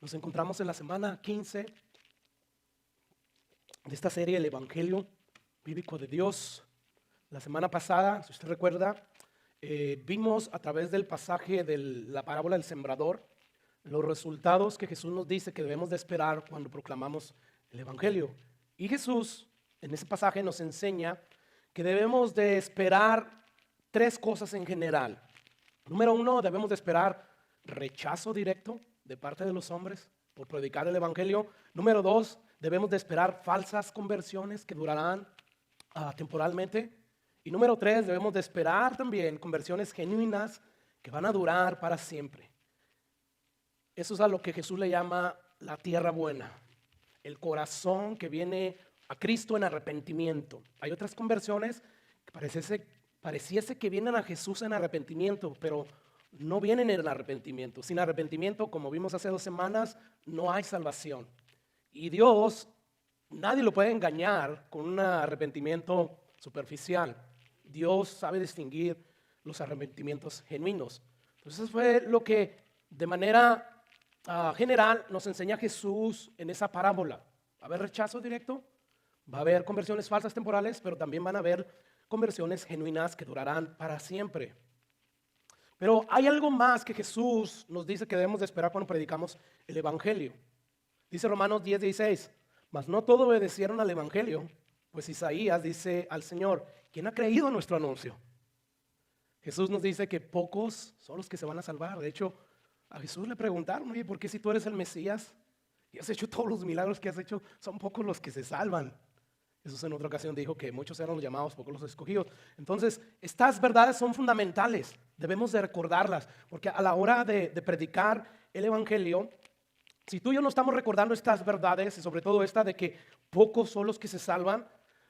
Nos encontramos en la semana 15 de esta serie, El Evangelio Bíblico de Dios. La semana pasada, si usted recuerda, vimos a través del pasaje de la parábola del sembrador los resultados que Jesús nos dice que debemos de esperar cuando proclamamos el Evangelio. Y Jesús en ese pasaje nos enseña que debemos de esperar tres cosas en general. Número uno, debemos de esperar rechazo directo de parte de los hombres por predicar el Evangelio. Número dos, debemos de esperar falsas conversiones que durarán temporalmente. Y número tres, debemos de esperar también conversiones genuinas que van a durar para siempre. Eso es a lo que Jesús le llama la tierra buena, el corazón que viene a Cristo en arrepentimiento. Hay otras conversiones que pareciese que vienen a Jesús en arrepentimiento, pero no vienen en el arrepentimiento. Sin arrepentimiento, como vimos hace 2 semanas, no hay salvación. Y Dios, nadie lo puede engañar con un arrepentimiento superficial. Dios sabe distinguir los arrepentimientos genuinos. Entonces fue lo que de manera general nos enseña Jesús en esa parábola. Va a haber rechazo directo, va a haber conversiones falsas temporales, pero también van a haber conversiones genuinas que durarán para siempre. Pero hay algo más que Jesús nos dice que debemos de esperar cuando predicamos el Evangelio. Dice Romanos 10:16, mas no todos obedecieron al Evangelio, pues Isaías dice al Señor, ¿quién ha creído en nuestro anuncio? Jesús nos dice que pocos son los que se van a salvar. De hecho, a Jesús le preguntaron, oye, ¿por qué si tú eres el Mesías y has hecho todos los milagros que has hecho, son pocos los que se salvan? Jesús en otra ocasión dijo que muchos eran los llamados, pocos los escogidos. Entonces, estas verdades son fundamentales, debemos de recordarlas, porque a la hora de predicar el Evangelio, si tú y yo no estamos recordando estas verdades, y sobre todo esta de que pocos son los que se salvan,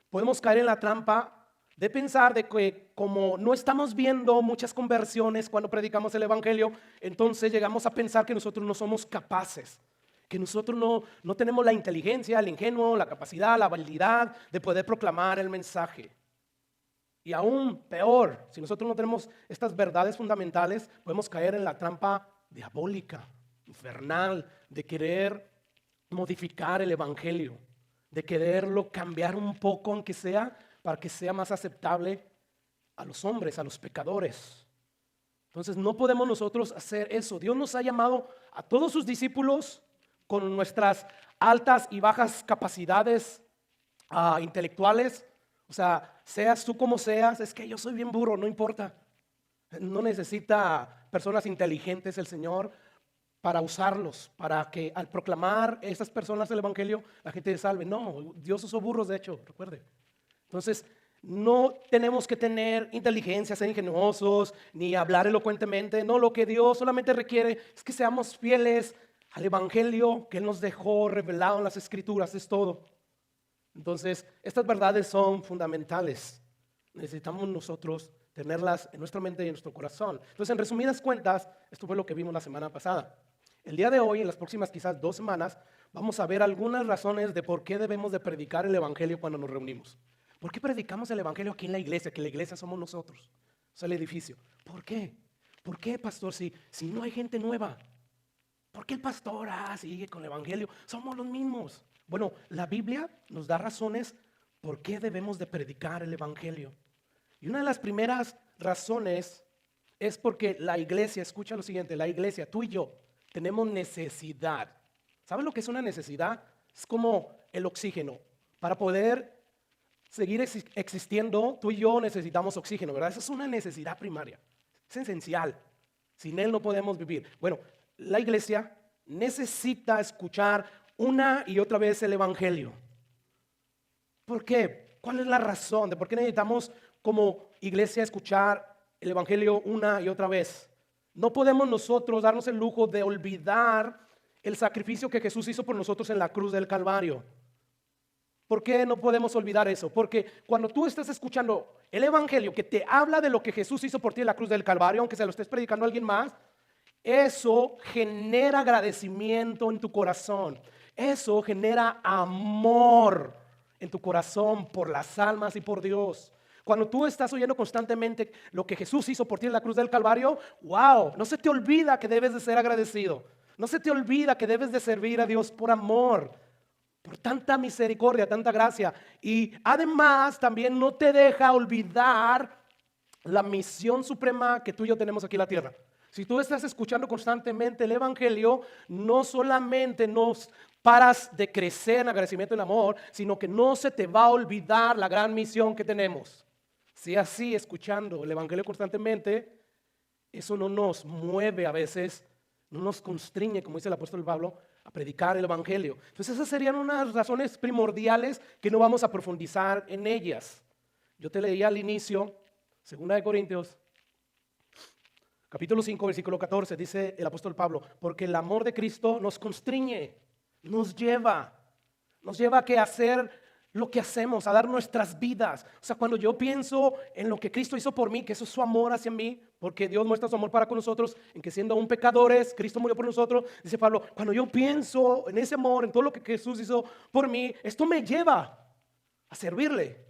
podemos caer en la trampa de pensar de que como no estamos viendo muchas conversiones cuando predicamos el Evangelio, entonces llegamos a pensar que nosotros no somos capaces, que nosotros no tenemos la inteligencia, el ingenio, la capacidad, la habilidad de poder proclamar el mensaje. Y aún peor, si nosotros no tenemos estas verdades fundamentales, podemos caer en la trampa diabólica, infernal, de querer modificar el Evangelio, de quererlo cambiar un poco, aunque sea, para que sea más aceptable a los hombres, a los pecadores. Entonces no podemos nosotros hacer eso. Dios nos ha llamado a todos sus discípulos con nuestras altas y bajas capacidades intelectuales. O sea, seas tú como seas, es que yo soy bien burro, no importa. No necesita personas inteligentes el Señor para usarlos, para que al proclamar a esas personas el Evangelio, la gente se salve. No, Dios usó burros, de hecho, recuerde. Entonces, no tenemos que tener inteligencia, ser ingeniosos, ni hablar elocuentemente. No, lo que Dios solamente requiere es que seamos fieles al Evangelio que Él nos dejó revelado en las Escrituras, es todo. Entonces, estas verdades son fundamentales. Necesitamos nosotros tenerlas en nuestra mente y en nuestro corazón. Entonces, en resumidas cuentas, esto fue lo que vimos la semana pasada. El día de hoy, en las próximas quizás 2 semanas, vamos a ver algunas razones de por qué debemos de predicar el Evangelio cuando nos reunimos. ¿Por qué predicamos el Evangelio aquí en la iglesia? Que la iglesia somos nosotros, es el edificio. ¿Por qué? ¿Por qué, pastor? Si no hay gente nueva. ¿Por qué el pastor sigue con el Evangelio? Somos los mismos. Bueno, la Biblia nos da razones por qué debemos de predicar el Evangelio. Y una de las primeras razones es porque la iglesia, escucha lo siguiente, la iglesia, tú y yo, tenemos necesidad. ¿Sabes lo que es una necesidad? Es como el oxígeno. Para poder seguir existiendo, tú y yo necesitamos oxígeno, ¿verdad? Esa es una necesidad primaria, es esencial. Sin él no podemos vivir. Bueno, la iglesia necesita escuchar una y otra vez el Evangelio. ¿Por qué? ¿Cuál es la razón de por qué necesitamos como iglesia escuchar el Evangelio una y otra vez? No podemos nosotros darnos el lujo de olvidar el sacrificio que Jesús hizo por nosotros en la cruz del Calvario. ¿Por qué no podemos olvidar eso? Porque cuando tú estás escuchando el Evangelio que te habla de lo que Jesús hizo por ti en la cruz del Calvario, aunque se lo estés predicando a alguien más, eso genera agradecimiento en tu corazón. Eso genera amor en tu corazón por las almas y por Dios. Cuando tú estás oyendo constantemente lo que Jesús hizo por ti en la cruz del Calvario, wow, no se te olvida que debes de ser agradecido. No se te olvida que debes de servir a Dios por amor, por tanta misericordia, tanta gracia. Y además también no te deja olvidar la misión suprema que tú y yo tenemos aquí en la tierra. Si tú estás escuchando constantemente el Evangelio, no solamente nos paras de crecer en agradecimiento y en amor, sino que no se te va a olvidar la gran misión que tenemos. Si así, escuchando el Evangelio constantemente, eso no nos mueve a veces, no nos constriñe, como dice el apóstol Pablo, a predicar el Evangelio. Entonces esas serían unas razones primordiales que no vamos a profundizar en ellas. Yo te leía al inicio, 2 Corintios, capítulo 5, versículo 14, dice el apóstol Pablo, porque el amor de Cristo nos constriñe, nos lleva a que hacer lo que hacemos, a dar nuestras vidas. O sea, cuando yo pienso en lo que Cristo hizo por mí, que eso es su amor hacia mí, porque Dios muestra su amor para con nosotros, en que siendo aún pecadores, Cristo murió por nosotros, dice Pablo, cuando yo pienso en ese amor, en todo lo que Jesús hizo por mí, esto me lleva a servirle,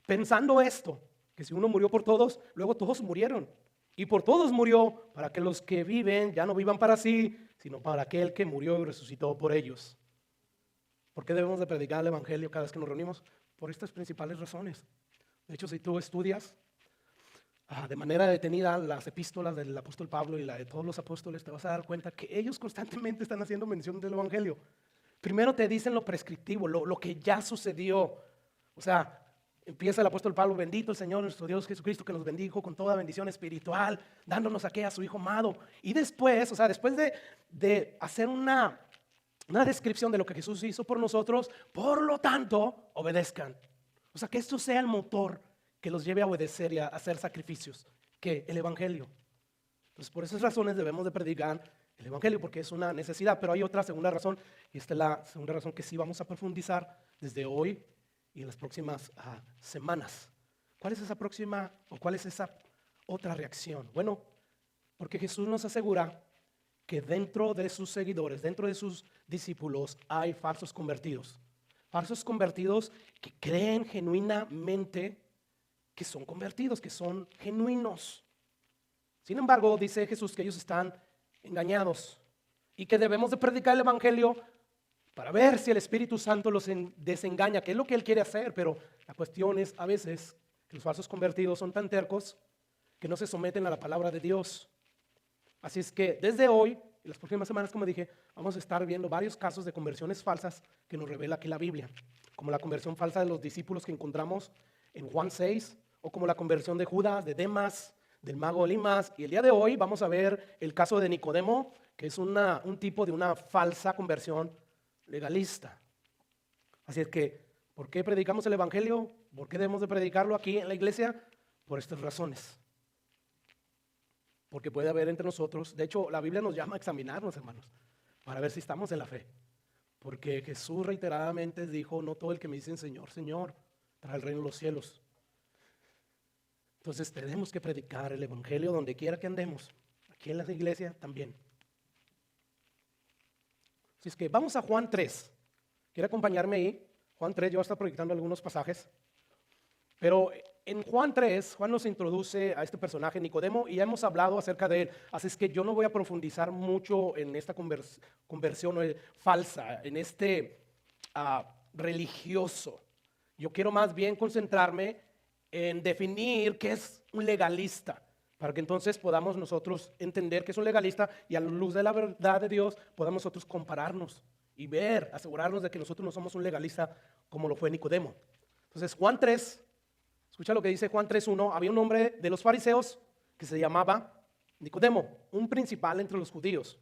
pensando esto, que si uno murió por todos, luego todos murieron. Y por todos murió para que los que viven ya no vivan para sí, sino para aquel que murió y resucitó por ellos. ¿Por qué debemos de predicar el Evangelio cada vez que nos reunimos? Por estas principales razones. De hecho, si tú estudias de manera detenida las epístolas del apóstol Pablo y la de todos los apóstoles, te vas a dar cuenta que ellos constantemente están haciendo mención del Evangelio. Primero te dicen lo prescriptivo, lo que ya sucedió. O sea, empieza el apóstol Pablo, bendito el Señor nuestro Dios Jesucristo, que nos bendijo con toda bendición espiritual, dándonos aquí a su Hijo amado. Y después, después de hacer una descripción de lo que Jesús hizo por nosotros, por lo tanto, obedezcan. O sea, que esto sea el motor que los lleve a obedecer y a hacer sacrificios, que el Evangelio. Entonces, por esas razones debemos de predicar el Evangelio, porque es una necesidad. Pero hay otra segunda razón, y esta es la segunda razón que sí vamos a profundizar desde hoy y en las próximas semanas. ¿Cuál es esa próxima o cuál es esa otra reacción? Bueno, porque Jesús nos asegura que dentro de sus seguidores, dentro de sus discípulos, hay falsos convertidos. Falsos convertidos que creen genuinamente que son convertidos, que son genuinos. Sin embargo, dice Jesús que ellos están engañados y que debemos de predicar el Evangelio para ver si el Espíritu Santo los desengaña, que es lo que Él quiere hacer, pero la cuestión es a veces que los falsos convertidos son tan tercos que no se someten a la palabra de Dios. Así es que desde hoy, y las próximas semanas, como dije, vamos a estar viendo varios casos de conversiones falsas que nos revela aquí la Biblia, como la conversión falsa de los discípulos que encontramos en Juan 6, o como la conversión de Judas, de Demas, del mago Elimas. Y el día de hoy vamos a ver el caso de Nicodemo, que es un tipo de una falsa conversión legalista. Así es que, ¿por qué predicamos el Evangelio? ¿Por qué debemos de predicarlo aquí en la iglesia? Por estas razones. Porque puede haber entre nosotros, de hecho la Biblia nos llama a examinarnos, hermanos, para ver si estamos en la fe. Porque Jesús reiteradamente dijo, no todo el que me dice Señor, Señor, trae el reino de los cielos. Entonces tenemos que predicar el Evangelio donde quiera que andemos, aquí en la iglesia también. Así es que vamos a Juan 3. ¿Quiere acompañarme ahí? Juan 3, yo voy a estar proyectando algunos pasajes. Pero en Juan 3, Juan nos introduce a este personaje, Nicodemo, y ya hemos hablado acerca de él. Así es que yo no voy a profundizar mucho en esta conversión falsa, en este religioso. Yo quiero más bien concentrarme en definir qué es un legalista, para que entonces podamos nosotros entender qué es un legalista y a la luz de la verdad de Dios podamos nosotros compararnos y ver, asegurarnos de que nosotros no somos un legalista como lo fue Nicodemo. Entonces Juan 3, escucha lo que dice Juan 3:1, había un hombre de los fariseos que se llamaba Nicodemo, un principal entre los judíos.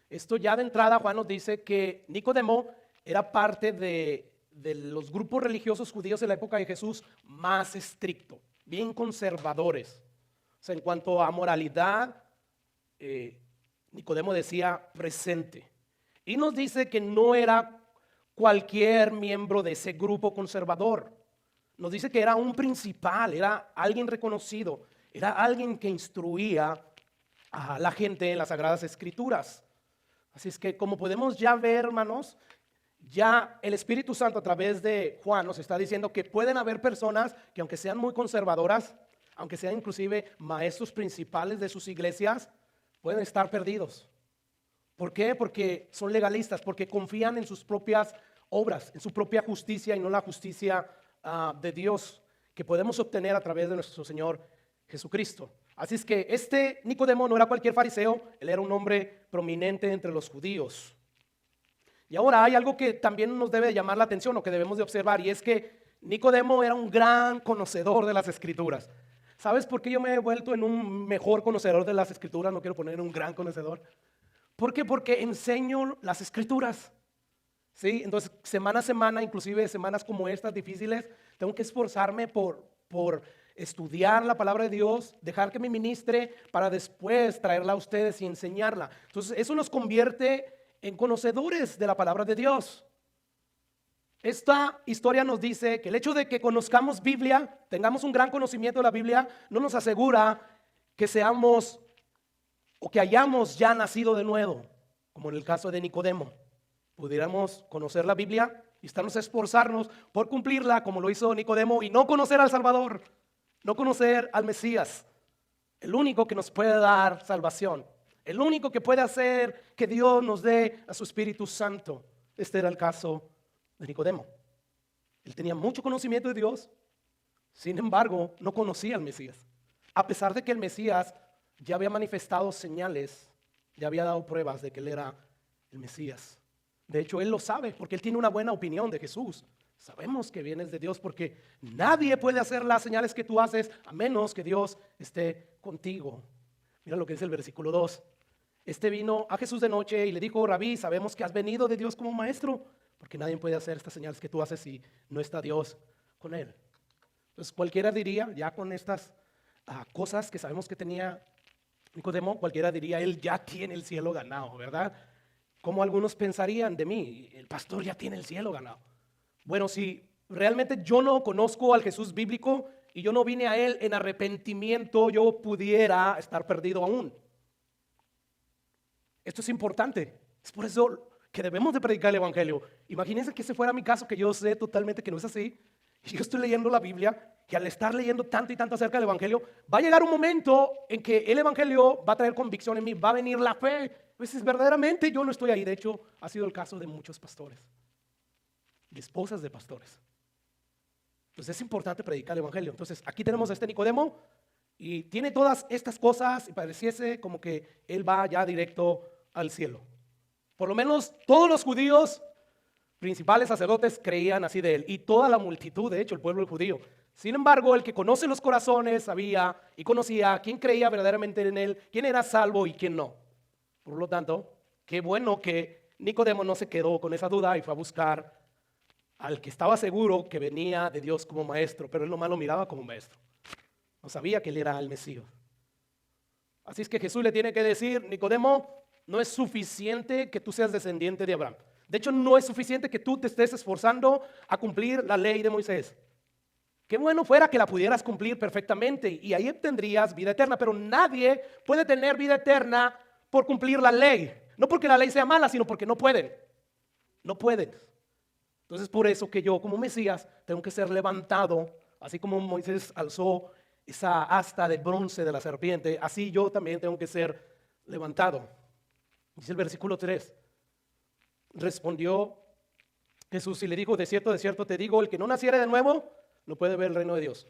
Esto ya de entrada Juan nos dice que Nicodemo era parte de los grupos religiosos judíos de la época de Jesús más estricto, bien conservadores. O sea, en cuanto a moralidad, Nicodemo decía presente. Y nos dice que no era cualquier miembro de ese grupo conservador. Nos dice que era un principal, era alguien reconocido, era alguien que instruía a la gente en las Sagradas Escrituras. Así es que como podemos ya ver, hermanos, ya el Espíritu Santo a través de Juan nos está diciendo que pueden haber personas que aunque sean muy conservadoras, aunque sean inclusive maestros principales de sus iglesias, pueden estar perdidos. ¿Por qué? Porque son legalistas, porque confían en sus propias obras, en su propia justicia y no la justicia de Dios que podemos obtener a través de nuestro Señor Jesucristo. Así es que este Nicodemo no era cualquier fariseo, él era un hombre prominente entre los judíos. Y ahora hay algo que también nos debe llamar la atención o que debemos de observar, y es que Nicodemo era un gran conocedor de las Escrituras. ¿Sabes por qué yo me he vuelto en un mejor conocedor de las Escrituras? No quiero poner un gran conocedor. ¿Por qué? Porque enseño las Escrituras. ¿Sí? Entonces, semana a semana, inclusive semanas como estas difíciles, tengo que esforzarme por estudiar la palabra de Dios, dejar que me ministre para después traerla a ustedes y enseñarla. Entonces, eso nos convierte en conocedores de la palabra de Dios. Esta historia nos dice que el hecho de que conozcamos Biblia, tengamos un gran conocimiento de la Biblia, no nos asegura que seamos o que hayamos ya nacido de nuevo, como en el caso de Nicodemo. Pudiéramos conocer la Biblia y estarnos a esforzarnos por cumplirla como lo hizo Nicodemo y no conocer al Salvador, no conocer al Mesías, el único que nos puede dar salvación, el único que puede hacer que Dios nos dé a su Espíritu Santo. Este era el caso de Nicodemo. Él tenía mucho conocimiento de Dios, sin embargo, no conocía al Mesías. A pesar de que el Mesías ya había manifestado señales, ya había dado pruebas de que él era el Mesías. De hecho, él lo sabe porque él tiene una buena opinión de Jesús. Sabemos que vienes de Dios porque nadie puede hacer las señales que tú haces a menos que Dios esté contigo. Mira lo que dice el versículo 2. Este vino a Jesús de noche y le dijo: Rabí, sabemos que has venido de Dios como maestro, porque nadie puede hacer estas señales que tú haces si no está Dios con él. Entonces cualquiera diría, ya con estas cosas que sabemos que tenía Nicodemo, cualquiera diría, él ya tiene el cielo ganado, ¿verdad? Como algunos pensarían de mí, el pastor ya tiene el cielo ganado. Bueno, si realmente yo no conozco al Jesús bíblico y yo no vine a él en arrepentimiento, yo pudiera estar perdido aún. Esto es importante, es por eso que debemos de predicar el evangelio. Imagínense que ese fuera mi caso, que yo sé totalmente que no es así, y yo estoy leyendo la Biblia, que al estar leyendo tanto y tanto acerca del evangelio, va a llegar un momento en que el evangelio va a traer convicción en mí, va a venir la fe. Pues verdaderamente yo no estoy ahí. De hecho, ha sido el caso de muchos pastores, de esposas de pastores. Entonces es importante predicar el evangelio. Entonces aquí tenemos a este Nicodemo y tiene todas estas cosas y pareciese como que él va ya directo al cielo. Por lo menos todos los judíos principales sacerdotes creían así de él, y toda la multitud, de hecho el pueblo judío. Sin embargo, el que conoce los corazones sabía y conocía quién creía verdaderamente en él, quién era salvo y quién no. Por lo tanto, qué bueno que Nicodemo no se quedó con esa duda y fue a buscar al que estaba seguro que venía de Dios como maestro, pero él nomás lo miraba como maestro. No sabía que él era el Mesías. Así es que Jesús le tiene que decir: Nicodemo, no es suficiente que tú seas descendiente de Abraham. De hecho, no es suficiente que tú te estés esforzando a cumplir la ley de Moisés. Qué bueno fuera que la pudieras cumplir perfectamente y ahí obtendrías vida eterna, pero nadie puede tener vida eterna por cumplir la ley. No porque la ley sea mala, sino porque no pueden. No pueden. Entonces, por eso que yo como Mesías tengo que ser levantado, así como Moisés alzó esa asta de bronce de la serpiente, así yo también tengo que ser levantado. Dice el versículo 3. Respondió Jesús y le dijo: de cierto te digo, el que no naciere de nuevo no puede ver el reino de Dios.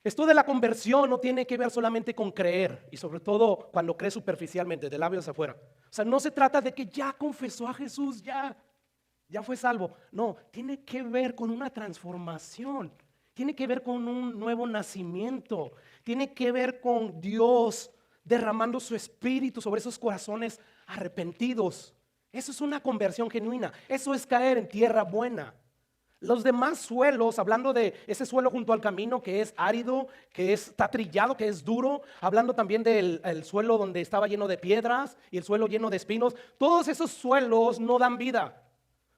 Esto de la conversión no tiene que ver solamente con creer, y sobre todo cuando crees superficialmente, de labios afuera. O sea, no se trata de que ya confesó a Jesús, ya fue salvo. No, tiene que ver con una transformación, tiene que ver con un nuevo nacimiento, tiene que ver con Dios derramando su espíritu sobre esos corazones arrepentidos. Eso es una conversión genuina, eso es caer en tierra buena. Los demás suelos, hablando de ese suelo junto al camino que es árido, que está trillado, que es duro, hablando también del suelo donde estaba lleno de piedras y el suelo lleno de espinos, todos esos suelos no dan vida.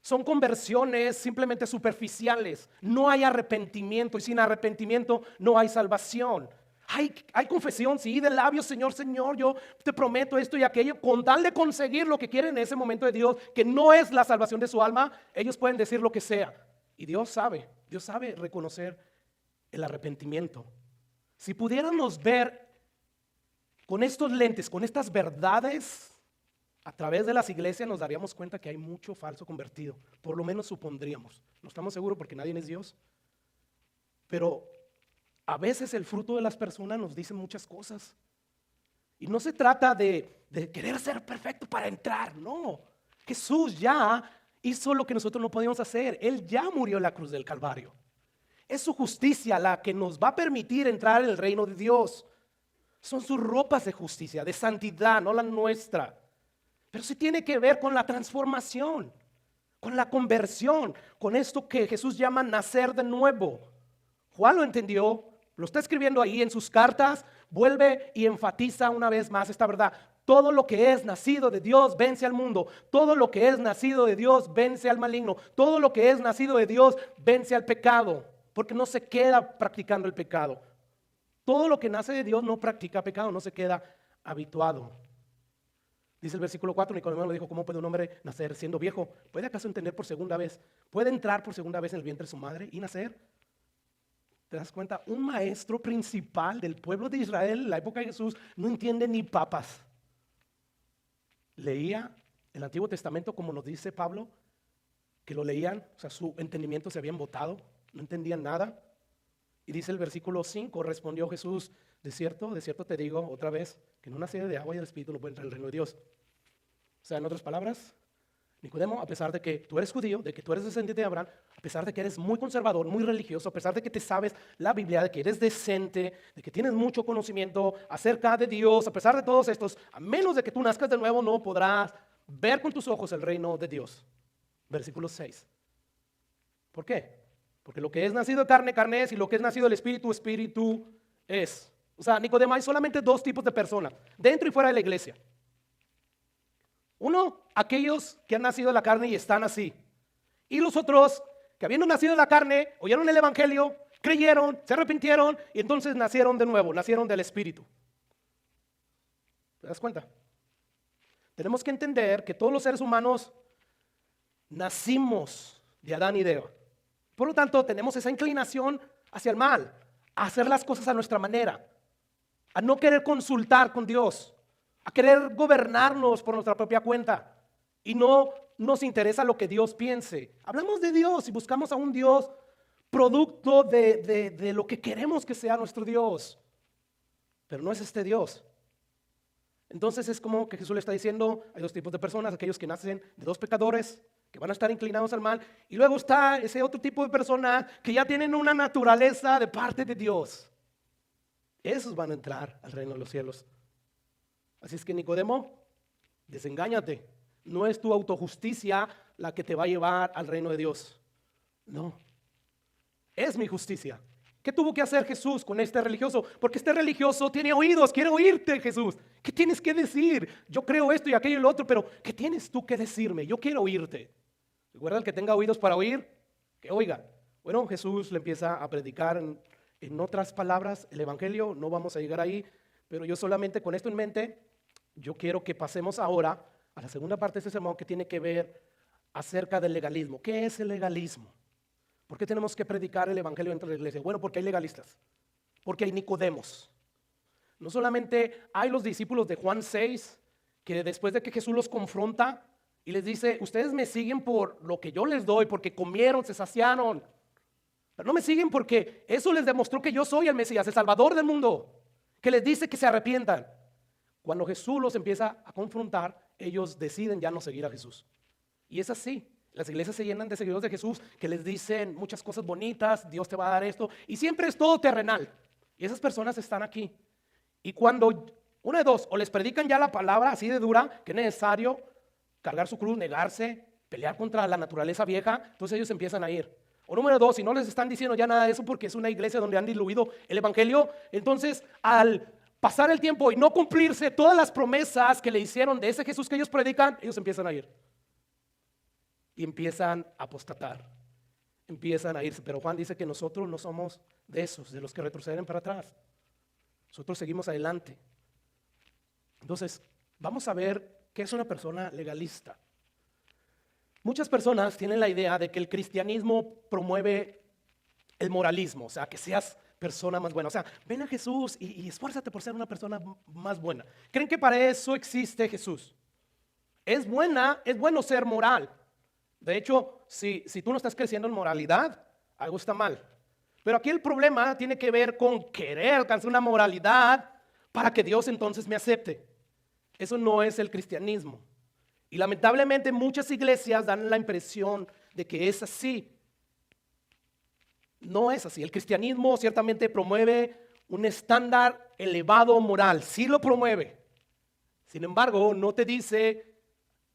Son conversiones simplemente superficiales. No hay arrepentimiento y sin arrepentimiento no hay salvación. Hay confesión, sí, de labios: Señor, Señor, yo te prometo esto y aquello, con tal de conseguir lo que quieren en ese momento de Dios, que no es la salvación de su alma. Ellos pueden decir lo que sea. Y Dios sabe reconocer el arrepentimiento. Si pudiéramos ver con estos lentes, con estas verdades, a través de las iglesias nos daríamos cuenta que hay mucho falso convertido. Por lo menos supondríamos. No estamos seguros porque nadie es Dios. Pero a veces el fruto de las personas nos dice muchas cosas. Y no se trata de querer ser perfecto para entrar, no. Jesús ya hizo lo que nosotros no podíamos hacer. Él ya murió en la cruz del Calvario. Es su justicia la que nos va a permitir entrar en el reino de Dios. Son sus ropas de justicia, de santidad, no la nuestra. Pero sí tiene que ver con la transformación, con la conversión, con esto que Jesús llama nacer de nuevo. Juan lo entendió, lo está escribiendo ahí en sus cartas, vuelve y enfatiza una vez más esta verdad. Todo lo que es nacido de Dios vence al mundo. Todo lo que es nacido de Dios vence al maligno. Todo lo que es nacido de Dios vence al pecado, porque no se queda practicando el pecado. Todo lo que nace de Dios no practica pecado, no se queda habituado. Dice el versículo 4, Nicodemo le dijo, ¿cómo puede un hombre nacer siendo viejo? ¿Puede acaso entender por segunda vez? ¿Puede entrar por segunda vez en el vientre de su madre y nacer? ¿Te das cuenta? Un maestro principal del pueblo de Israel en la época de Jesús no entiende ni papas. Leía el Antiguo Testamento como nos dice Pablo, que lo leían, o sea, su entendimiento se había embotado, no entendían nada. Y dice el versículo 5, respondió Jesús, de cierto te digo otra vez, que no naciere de agua y del Espíritu no puede entrar en el reino de Dios. O sea, en otras palabras, Nicodemo, a pesar de que tú eres judío, de que tú eres descendiente de Abraham, a pesar de que eres muy conservador, muy religioso, a pesar de que te sabes la Biblia, de que eres decente, de que tienes mucho conocimiento acerca de Dios, a pesar de todos estos, a menos de que tú nazcas de nuevo, no podrás ver con tus ojos el reino de Dios. Versículo 6. ¿Por qué? Porque lo que es nacido de carne, carne es, y lo que es nacido del Espíritu, Espíritu es. O sea, Nicodemo, hay solamente dos tipos de personas, dentro y fuera de la iglesia. Uno, aquellos que han nacido de la carne y están así. Y los otros, que habiendo nacido de la carne, oyeron el evangelio, creyeron, se arrepintieron y entonces nacieron de nuevo, nacieron del Espíritu. ¿Te das cuenta? Tenemos que entender que todos los seres humanos nacimos de Adán y de Eva. Por lo tanto, tenemos esa inclinación hacia el mal, a hacer las cosas a nuestra manera, a no querer consultar con Dios, a querer gobernarnos por nuestra propia cuenta y no nos interesa lo que Dios piense. Hablamos de Dios y buscamos a un Dios producto de lo que queremos que sea nuestro Dios, pero no es este Dios. Entonces es como que Jesús le está diciendo, hay dos tipos de personas, aquellos que nacen de dos pecadores, que van a estar inclinados al mal, y luego está ese otro tipo de personas que ya tienen una naturaleza de parte de Dios. Esos van a entrar al reino de los cielos. Así es que Nicodemo, desengáñate. No es tu autojusticia la que te va a llevar al reino de Dios. No, es mi justicia. ¿Qué tuvo que hacer Jesús con este religioso? Porque este religioso tiene oídos, quiere oírte, Jesús. ¿Qué tienes que decir? Yo creo esto y aquello y lo otro, pero ¿qué tienes tú que decirme? Yo quiero oírte. ¿Recuerda el que tenga oídos para oír? Que oiga. Bueno, Jesús le empieza a predicar en otras palabras el evangelio. No vamos a llegar ahí, pero yo solamente con esto en mente, yo quiero que pasemos ahora a la segunda parte de este sermón que tiene que ver acerca del legalismo. ¿Qué es el legalismo? ¿Por qué tenemos que predicar el evangelio dentro de la iglesia? Bueno, porque hay legalistas, porque hay Nicodemos. No solamente hay los discípulos de Juan 6, que después de que Jesús los confronta y les dice, ustedes me siguen por lo que yo les doy, porque comieron, se saciaron, pero no me siguen porque eso les demostró que yo soy el Mesías, el Salvador del mundo, que les dice que se arrepientan. Cuando Jesús los empieza a confrontar, ellos deciden ya no seguir a Jesús. Y es así. Las iglesias se llenan de seguidores de Jesús que les dicen muchas cosas bonitas, Dios te va a dar esto, y siempre es todo terrenal. Y esas personas están aquí. Y cuando una de dos, o les predican ya la palabra así de dura, que es necesario cargar su cruz, negarse, pelear contra la naturaleza vieja, entonces ellos empiezan a ir. O número dos, si no les están diciendo ya nada de eso porque es una iglesia donde han diluido el evangelio, entonces al pasar el tiempo y no cumplirse todas las promesas que le hicieron de ese Jesús que ellos predican, ellos empiezan a ir. Y empiezan a apostatar, empiezan a irse. Pero Juan dice que nosotros no somos de esos, de los que retroceden para atrás. Nosotros seguimos adelante. Entonces, vamos a ver qué es una persona legalista. Muchas personas tienen la idea de que el cristianismo promueve el moralismo, o sea, que seas persona más buena. O sea, ven a Jesús y esfuérzate por ser una persona más buena. ¿Creen que para eso existe Jesús? Es bueno ser moral. De hecho, si tú no estás creciendo en moralidad, algo está mal. Pero aquí el problema tiene que ver con querer alcanzar una moralidad para que Dios entonces me acepte. Eso no es el cristianismo. Y lamentablemente muchas iglesias dan la impresión de que es así. No es así. El cristianismo ciertamente promueve un estándar elevado moral. Sí lo promueve. Sin embargo, no te dice,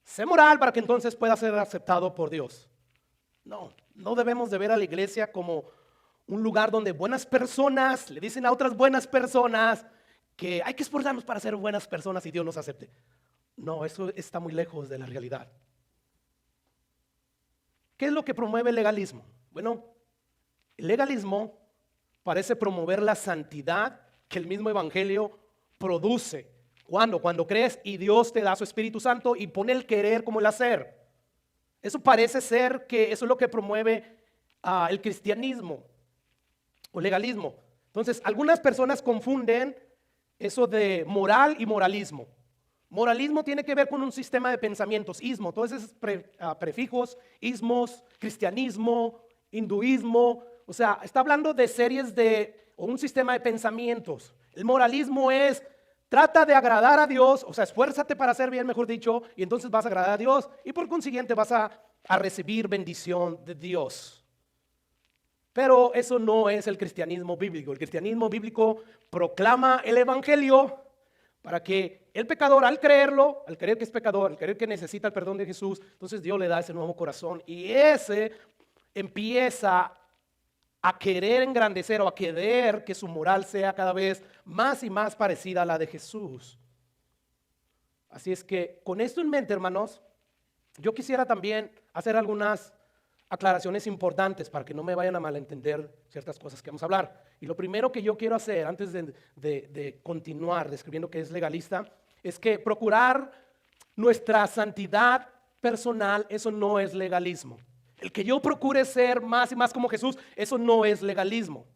sé moral para que entonces pueda ser aceptado por Dios. No debemos de ver a la iglesia como un lugar donde buenas personas le dicen a otras buenas personas que hay que esforzarnos para ser buenas personas y Dios nos acepte. No, eso está muy lejos de la realidad. ¿Qué es lo que promueve el legalismo? Bueno, el legalismo parece promover la santidad que el mismo evangelio produce. ¿Cuándo? Cuando crees y Dios te da su Espíritu Santo y pone el querer como el hacer. Eso parece ser que eso es lo que promueve el cristianismo o legalismo. Entonces, algunas personas confunden eso de moral y moralismo. Moralismo tiene que ver con un sistema de pensamientos, ismo, todos esos prefijos, ismos, cristianismo, hinduismo, o sea, está hablando de series o un sistema de pensamientos. El moralismo es, trata de agradar a Dios, o sea, esfuérzate para hacer bien, mejor dicho, y entonces vas a agradar a Dios y por consiguiente vas a recibir bendición de Dios. Pero eso no es el cristianismo bíblico. El cristianismo bíblico proclama el evangelio para que el pecador, al creerlo, al creer que es pecador, al creer que necesita el perdón de Jesús, entonces Dios le da ese nuevo corazón y ese empieza a querer engrandecer o a querer que su moral sea cada vez más y más parecida a la de Jesús. Así es que con esto en mente, hermanos, yo quisiera también hacer algunas aclaraciones importantes para que no me vayan a malentender ciertas cosas que vamos a hablar. Y lo primero que yo quiero hacer antes de continuar describiendo qué es legalista es que procurar nuestra santidad personal, eso no es legalismo. El que yo procure ser más y más como Jesús, eso no es legalismo.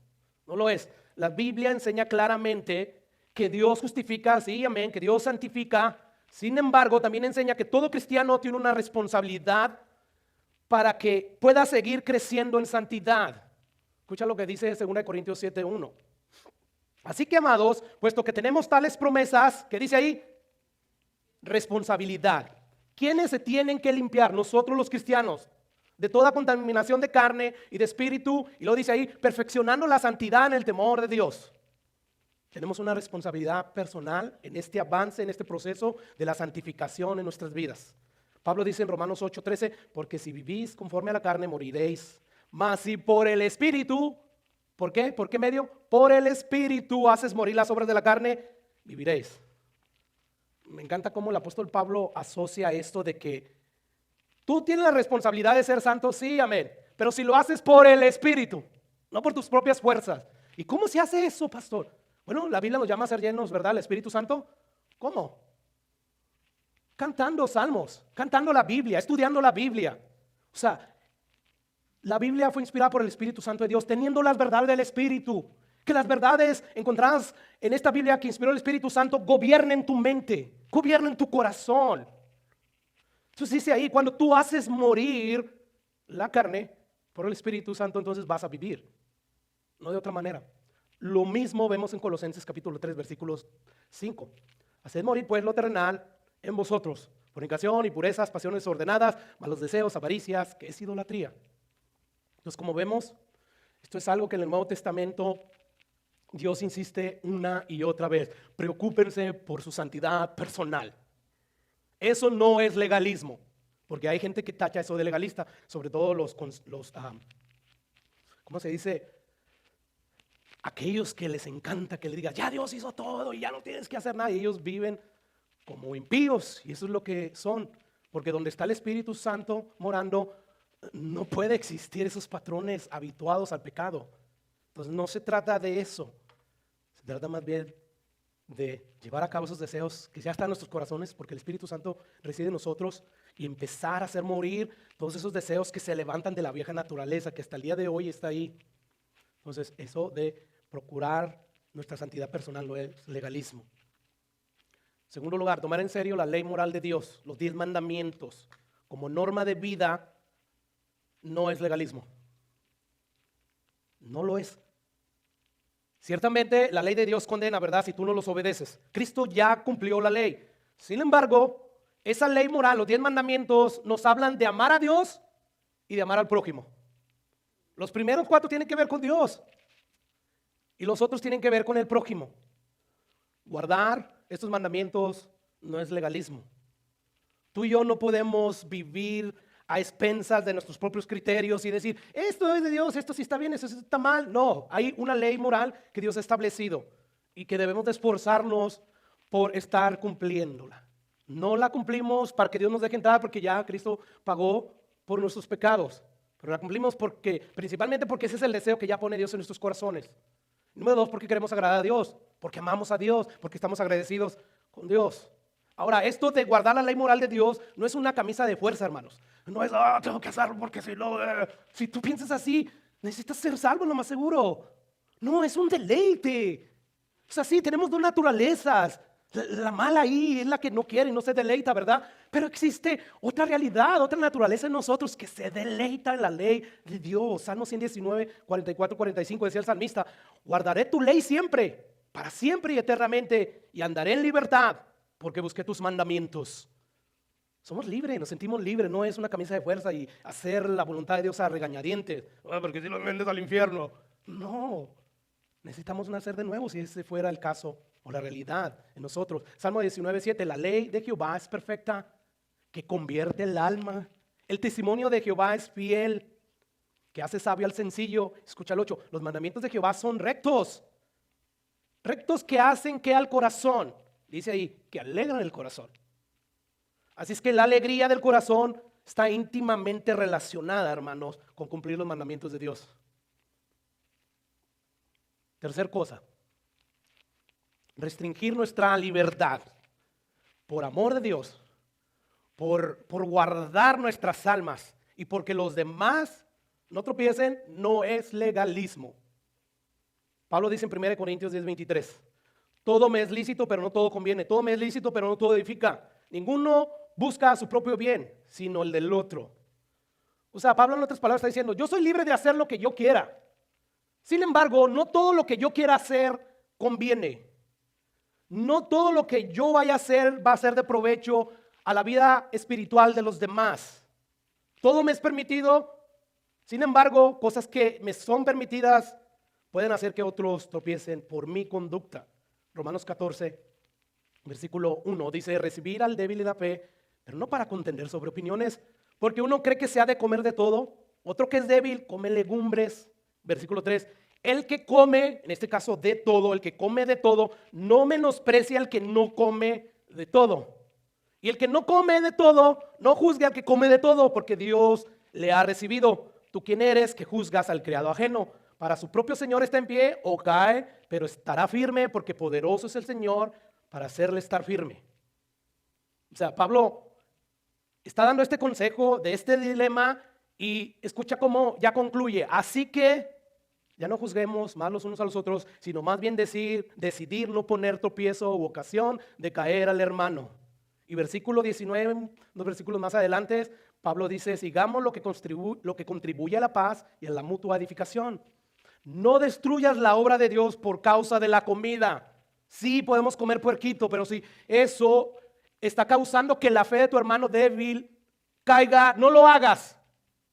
No lo es. La Biblia enseña claramente que Dios justifica, sí, amén, que Dios santifica. Sin embargo, también enseña que todo cristiano tiene una responsabilidad para que pueda seguir creciendo en santidad. Escucha lo que dice 2 Corintios 7:1. Así que, amados, puesto que tenemos tales promesas, ¿qué dice ahí? Responsabilidad. ¿Quiénes se tienen que limpiar? Nosotros los cristianos, de toda contaminación de carne y de espíritu, y lo dice ahí, perfeccionando la santidad en el temor de Dios. Tenemos una responsabilidad personal en este avance, en este proceso de la santificación en nuestras vidas. Pablo dice en Romanos 8:13, porque si vivís conforme a la carne moriréis, mas si por el Espíritu, ¿por qué? ¿Por qué medio? Por el Espíritu haces morir las obras de la carne, viviréis. Me encanta cómo el apóstol Pablo asocia esto de que tú tienes la responsabilidad de ser santo, sí, amén, pero si lo haces por el Espíritu, no por tus propias fuerzas. ¿Y cómo se hace eso, pastor? Bueno, la Biblia nos llama a ser llenos, ¿verdad? El Espíritu Santo. ¿Cómo? Cantando salmos, cantando la Biblia, estudiando la Biblia. O sea, la Biblia fue inspirada por el Espíritu Santo de Dios, teniendo las verdades del Espíritu. Que las verdades encontradas en esta Biblia que inspiró el Espíritu Santo gobiernen tu mente, gobiernen tu corazón. Entonces dice ahí, cuando tú haces morir la carne por el Espíritu Santo, entonces vas a vivir. No de otra manera. Lo mismo vemos en Colosenses capítulo 3, versículos 5. Haced morir pues lo terrenal en vosotros, fornicación, impurezas, pasiones ordenadas, malos deseos, avaricias, que es idolatría. Entonces, como vemos, esto es algo que en el Nuevo Testamento Dios insiste una y otra vez. Preocúpense por su santidad personal. Eso no es legalismo, porque hay gente que tacha eso de legalista, sobre todo ¿cómo se dice? Aquellos que les encanta que le diga, ya Dios hizo todo y ya no tienes que hacer nada, y ellos viven como impíos, y eso es lo que son, porque donde está el Espíritu Santo morando, no puede existir esos patrones habituados al pecado. Entonces no se trata de eso, se trata más bien de llevar a cabo esos deseos que ya están en nuestros corazones, porque el Espíritu Santo reside en nosotros, y empezar a hacer morir todos esos deseos que se levantan de la vieja naturaleza, que hasta el día de hoy está ahí. Entonces eso de procurar nuestra santidad personal no es legalismo. Segundo lugar, tomar en serio la ley moral de Dios, los 10 mandamientos, como norma de vida, no es legalismo. No lo es. Ciertamente la ley de Dios condena, ¿verdad? Si tú no los obedeces. Cristo ya cumplió la ley. Sin embargo, esa ley moral, los 10 mandamientos, nos hablan de amar a Dios y de amar al prójimo. Los primeros 4 tienen que ver con Dios y los otros tienen que ver con el prójimo. Guardar estos mandamientos no es legalismo. Tú y yo no podemos vivir a expensas de nuestros propios criterios y decir, esto es de Dios, esto sí está bien, esto sí está mal. No, hay una ley moral que Dios ha establecido y que debemos de esforzarnos por estar cumpliéndola. No la cumplimos para que Dios nos deje entrar porque ya Cristo pagó por nuestros pecados, pero la cumplimos principalmente porque ese es el deseo que ya pone Dios en nuestros corazones. Número 2, porque queremos agradar a Dios, porque amamos a Dios, porque estamos agradecidos con Dios. Ahora, esto de guardar la ley moral de Dios no es una camisa de fuerza, hermanos. No es, tengo que hacerlo porque si no, si tú piensas así, necesitas ser salvo, lo más seguro. No, es un deleite. O sea, sí, tenemos 2 naturalezas. La mala ahí es la que no quiere y no se deleita, ¿verdad? Pero existe otra realidad, otra naturaleza en nosotros que se deleita en la ley de Dios. Salmo 119, 44, 45 decía el salmista, guardaré tu ley siempre, para siempre y eternamente, y andaré en libertad, porque busqué tus mandamientos. Somos libres, nos sentimos libres, no es una camisa de fuerza y hacer la voluntad de Dios a regañadientes, porque si los vendes al infierno. No, necesitamos nacer de nuevo si ese fuera el caso o la realidad en nosotros. Salmo 19, 7, la ley de Jehová es perfecta, que convierte el alma. El testimonio de Jehová es fiel, que hace sabio al sencillo. Escucha el 8, los mandamientos de Jehová son rectos, rectos que hacen que al corazón, dice ahí, que alegran el corazón. Así es que la alegría del corazón está íntimamente relacionada, hermanos, con cumplir los mandamientos de Dios. Tercer cosa, restringir nuestra libertad por amor de Dios, por guardar nuestras almas y porque los demás no tropiecen, no es legalismo. Pablo dice en 1 Corintios 10, 23, todo me es lícito, pero no todo conviene. Todo me es lícito, pero no todo edifica. Ninguno busca su propio bien, sino el del otro. O sea, Pablo en otras palabras está diciendo, yo soy libre de hacer lo que yo quiera. Sin embargo, no todo lo que yo quiera hacer conviene. No todo lo que yo vaya a hacer va a ser de provecho a la vida espiritual de los demás. Todo me es permitido. Sin embargo, cosas que me son permitidas pueden hacer que otros tropiecen por mi conducta. Romanos 14, versículo 1 dice, recibir al débil y la fe, pero no para contender sobre opiniones, porque uno cree que se ha de comer de todo, otro que es débil come legumbres. Versículo 3, el que come, en este caso de todo, el que come de todo, no menosprecia al que no come de todo. Y el que no come de todo, no juzgue al que come de todo, porque Dios le ha recibido. ¿Tú quién eres que juzgas al criado ajeno? Para su propio Señor está en pie o cae, pero estará firme porque poderoso es el Señor para hacerle estar firme. O sea, Pablo está dando este consejo de este dilema y escucha cómo ya concluye. Así que ya no juzguemos más los unos a los otros, sino más bien decidir no poner tropiezo o ocasión de caer al hermano. Y versículo 19, dos versículos más adelante, Pablo dice, sigamos lo que contribuye a la paz y a la mutua edificación. No destruyas la obra de Dios por causa de la comida. Sí, podemos comer puerquito, pero si eso está causando que la fe de tu hermano débil caiga, no lo hagas.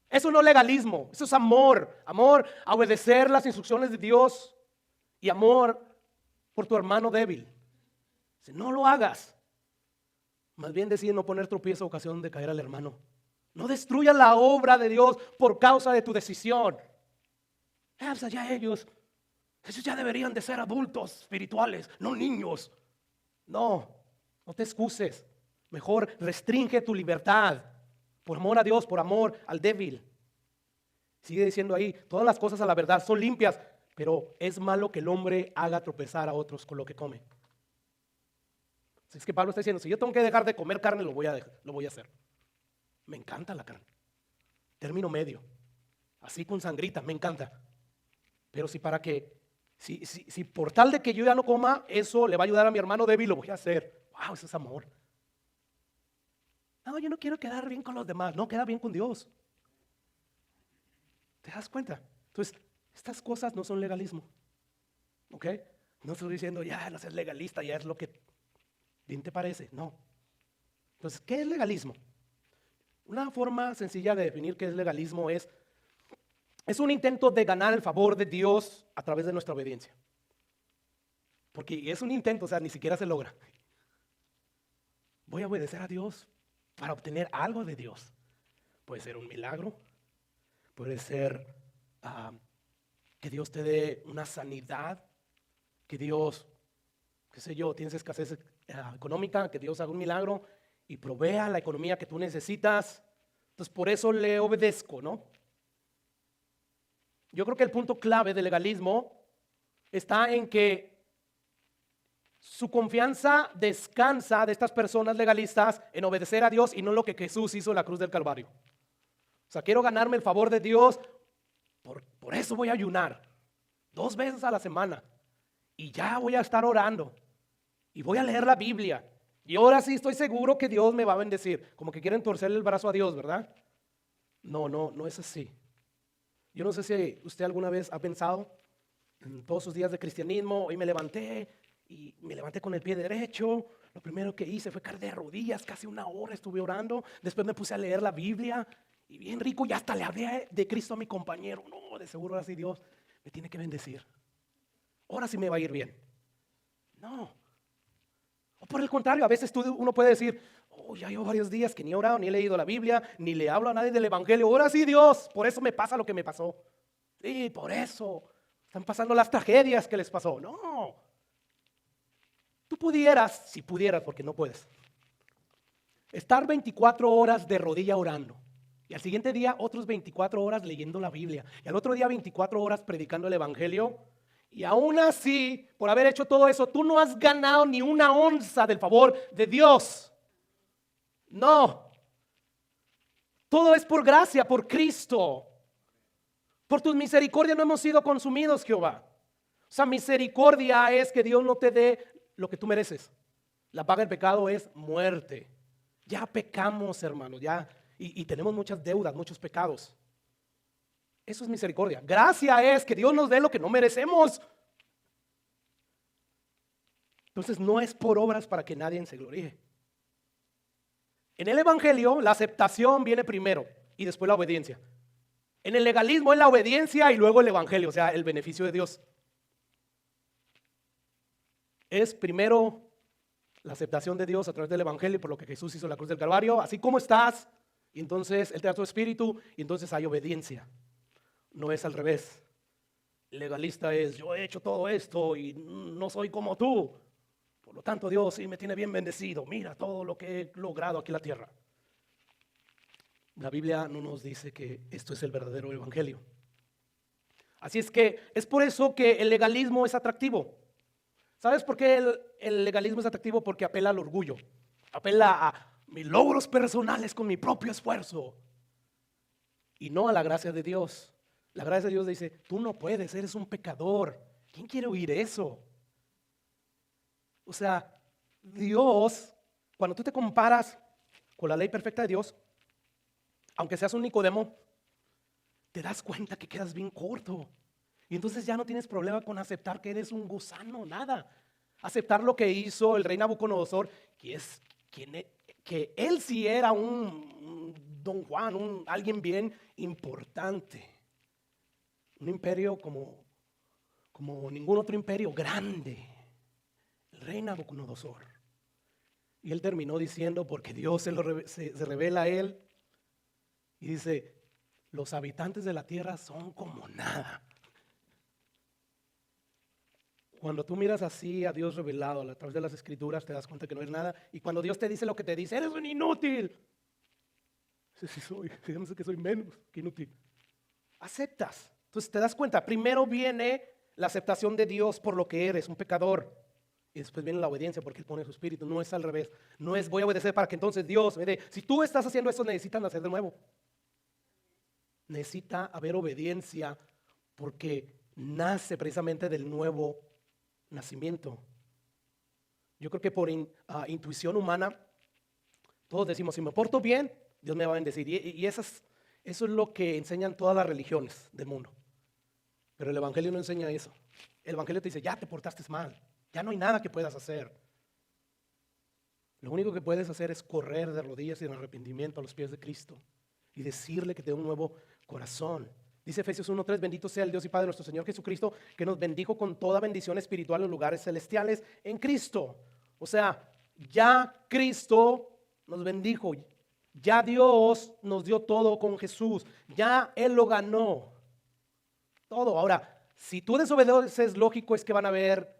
Eso no es legalismo, eso es amor. Amor a obedecer las instrucciones de Dios y amor por tu hermano débil. No lo hagas. Más bien decide no poner tropiezo a ocasión de caer al hermano. No destruyas la obra de Dios por causa de tu decisión. Pues allá ellos ya deberían de ser adultos espirituales, no niños. No te excuses. Mejor restringe tu libertad por amor a Dios, por amor al débil. Sigue diciendo ahí, todas las cosas a la verdad son limpias, pero es malo que el hombre haga tropezar a otros con lo que come. Es que Pablo está diciendo, si yo tengo que dejar de comer carne, lo voy a hacer. Me encanta la carne. Término medio. Así con sangrita, me encanta. Pero si por tal de que yo ya no coma, eso le va a ayudar a mi hermano débil, lo voy a hacer. wow, eso es amor. No, yo no quiero quedar bien con los demás, no, queda bien con Dios. ¿Te das cuenta? Entonces, estas cosas no son legalismo, ¿ok? No estoy diciendo, ya, no seas legalista, ya es lo que bien te parece, no. Entonces, ¿qué es legalismo? Una forma sencilla de definir qué es legalismo es un intento de ganar el favor de Dios a través de nuestra obediencia. Porque es un intento, o sea, ni siquiera se logra. Voy a obedecer a Dios para obtener algo de Dios. Puede ser un milagro, puede ser que Dios te dé una sanidad, que Dios, qué sé yo, tienes escasez económica, que Dios haga un milagro y provea la economía que tú necesitas. Entonces por eso le obedezco, ¿no? Yo creo que el punto clave del legalismo está en que su confianza descansa de estas personas legalistas en obedecer a Dios y no lo que Jesús hizo en la cruz del Calvario. O sea, quiero ganarme el favor de Dios, por eso voy a ayunar 2 veces a la semana y ya voy a estar orando y voy a leer la Biblia y ahora sí estoy seguro que Dios me va a bendecir. Como que quieren torcerle el brazo a Dios, ¿verdad? No es así. Yo no sé si usted alguna vez ha pensado en todos sus días de cristianismo, hoy me levanté y me levanté con el pie derecho. Lo primero que hice fue caer de rodillas, casi 1 hora estuve orando. Después me puse a leer la Biblia y bien rico, y hasta le hablé de Cristo a mi compañero. No, de seguro ahora sí Dios me tiene que bendecir. Ahora sí me va a ir bien. No. O por el contrario, a veces uno puede decir, oh, ya llevo varios días que ni he orado, ni he leído la Biblia, ni le hablo a nadie del Evangelio. Ahora sí Dios, por eso me pasa lo que me pasó. Sí, por eso están pasando las tragedias que les pasó. No. Tú pudieras, si pudieras, porque no puedes, estar 24 horas de rodilla orando. Y al siguiente día otros 24 horas leyendo la Biblia. Y al otro día 24 horas predicando el Evangelio. Y aún así, por haber hecho todo eso, tú no has ganado ni 1 onza del favor de Dios. No. Todo es por gracia, por Cristo. Por tus misericordias no hemos sido consumidos, Jehová. O sea, misericordia es que Dios no te dé lo que tú mereces. La paga del pecado es muerte. Ya pecamos, hermanos, ya. Y tenemos muchas deudas, muchos pecados. Eso es misericordia. Gracia es que Dios nos dé lo que no merecemos. Entonces no es por obras para que nadie se gloríe. En el Evangelio la aceptación viene primero y después la obediencia. En el legalismo es la obediencia y luego el Evangelio, o sea, el beneficio de Dios. Es primero la aceptación de Dios a través del Evangelio por lo que Jesús hizo en la cruz del Calvario, así como estás, y entonces Él te da tu espíritu y entonces hay obediencia. No es al revés. El legalista es, yo he hecho todo esto y no soy como tú, por lo tanto Dios sí me tiene bien bendecido, mira todo lo que he logrado aquí en la tierra. La Biblia no nos dice que esto es el verdadero evangelio. Así es que es por eso que el legalismo es atractivo. ¿Sabes por qué el legalismo es atractivo? Porque apela al orgullo, apela a mis logros personales con mi propio esfuerzo y no a la gracia de Dios. La gracia de Dios dice, tú no puedes, eres un pecador. ¿Quién quiere oír eso? O sea, Dios, cuando tú te comparas con la ley perfecta de Dios, aunque seas un Nicodemo, te das cuenta que quedas bien corto. Y entonces ya no tienes problema con aceptar que eres un gusano, nada. Aceptar lo que hizo el rey Nabucodonosor, que él sí era un Don Juan, alguien bien importante. Un imperio como ningún otro imperio, grande. El rey Nabucodonosor. Y él terminó diciendo, porque Dios se revela a él, y dice, los habitantes de la tierra son como nada. Cuando tú miras así a Dios revelado a través de las escrituras, te das cuenta que no es nada. Y cuando Dios te dice lo que te dice, eres un inútil. Fíjate que soy menos que inútil. Aceptas. Entonces te das cuenta, primero viene la aceptación de Dios por lo que eres, un pecador. Y después viene la obediencia porque Él pone su espíritu. No es al revés. No es voy a obedecer para que entonces Dios me dé. Si tú estás haciendo eso, necesitas nacer de nuevo. Necesita haber obediencia porque nace precisamente del nuevo nacimiento. Yo creo que por intuición humana, todos decimos, si me porto bien, Dios me va a bendecir. Y eso es lo que enseñan todas las religiones del mundo. Pero el Evangelio no enseña eso. El Evangelio te dice, ya te portaste mal, ya no hay nada que puedas hacer. Lo único que puedes hacer es correr de rodillas y en arrepentimiento a los pies de Cristo y decirle que te dé un nuevo corazón. Dice Efesios 1:3, bendito sea el Dios y Padre de nuestro Señor Jesucristo, que nos bendijo con toda bendición espiritual en los lugares celestiales en Cristo. O sea, ya Cristo nos bendijo, ya Dios nos dio todo con Jesús, ya Él lo ganó, todo. Ahora, si tú desobedeces, lógico es que van a haber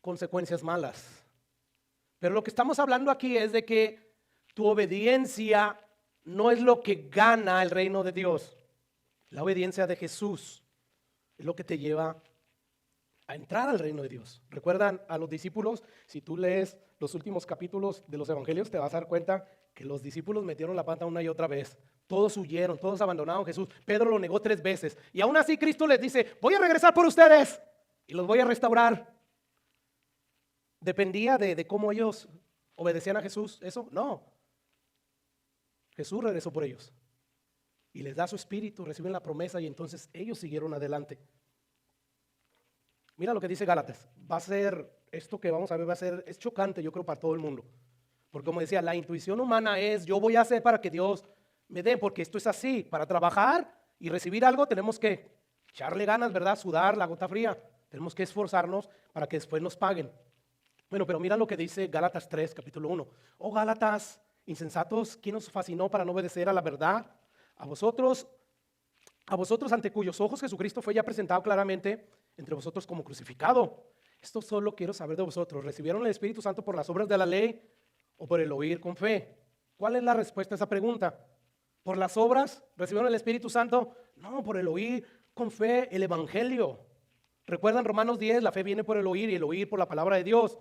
consecuencias malas. Pero lo que estamos hablando aquí es de que tu obediencia no es lo que gana el reino de Dios. La obediencia de Jesús es lo que te lleva a entrar al reino de Dios. ¿Recuerdan a los discípulos? Si tú lees los últimos capítulos de los evangelios, te vas a dar cuenta que los discípulos metieron la pata una y otra vez. Todos huyeron, todos abandonaron a Jesús. Pedro lo negó 3 veces. Y aún así Cristo les dice, voy a regresar por ustedes y los voy a restaurar. ¿Dependía de cómo ellos obedecían a Jesús eso? No. Jesús regresó por ellos y les da su espíritu, reciben la promesa y entonces ellos siguieron adelante. Mira lo que dice Gálatas. Va a ser, esto que vamos a ver es chocante, yo creo, para todo el mundo. Porque como decía, la intuición humana es, yo voy a hacer para que Dios me dé, porque esto es así. Para trabajar y recibir algo tenemos que echarle ganas, ¿verdad? Sudar la gota fría. Tenemos que esforzarnos para que después nos paguen. Bueno, pero mira lo que dice Gálatas 3, capítulo 1. Oh Gálatas, insensatos, ¿quién os fascinó para no obedecer a la verdad? A vosotros ante cuyos ojos Jesucristo fue ya presentado claramente entre vosotros como crucificado. Esto solo quiero saber de vosotros. ¿Recibieron el Espíritu Santo por las obras de la ley o por el oír con fe? ¿Cuál es la respuesta a esa pregunta? ¿Por las obras recibieron el Espíritu Santo? No, por el oír con fe el Evangelio. ¿Recuerdan Romanos 10? La fe viene por el oír y el oír por la palabra de Dios.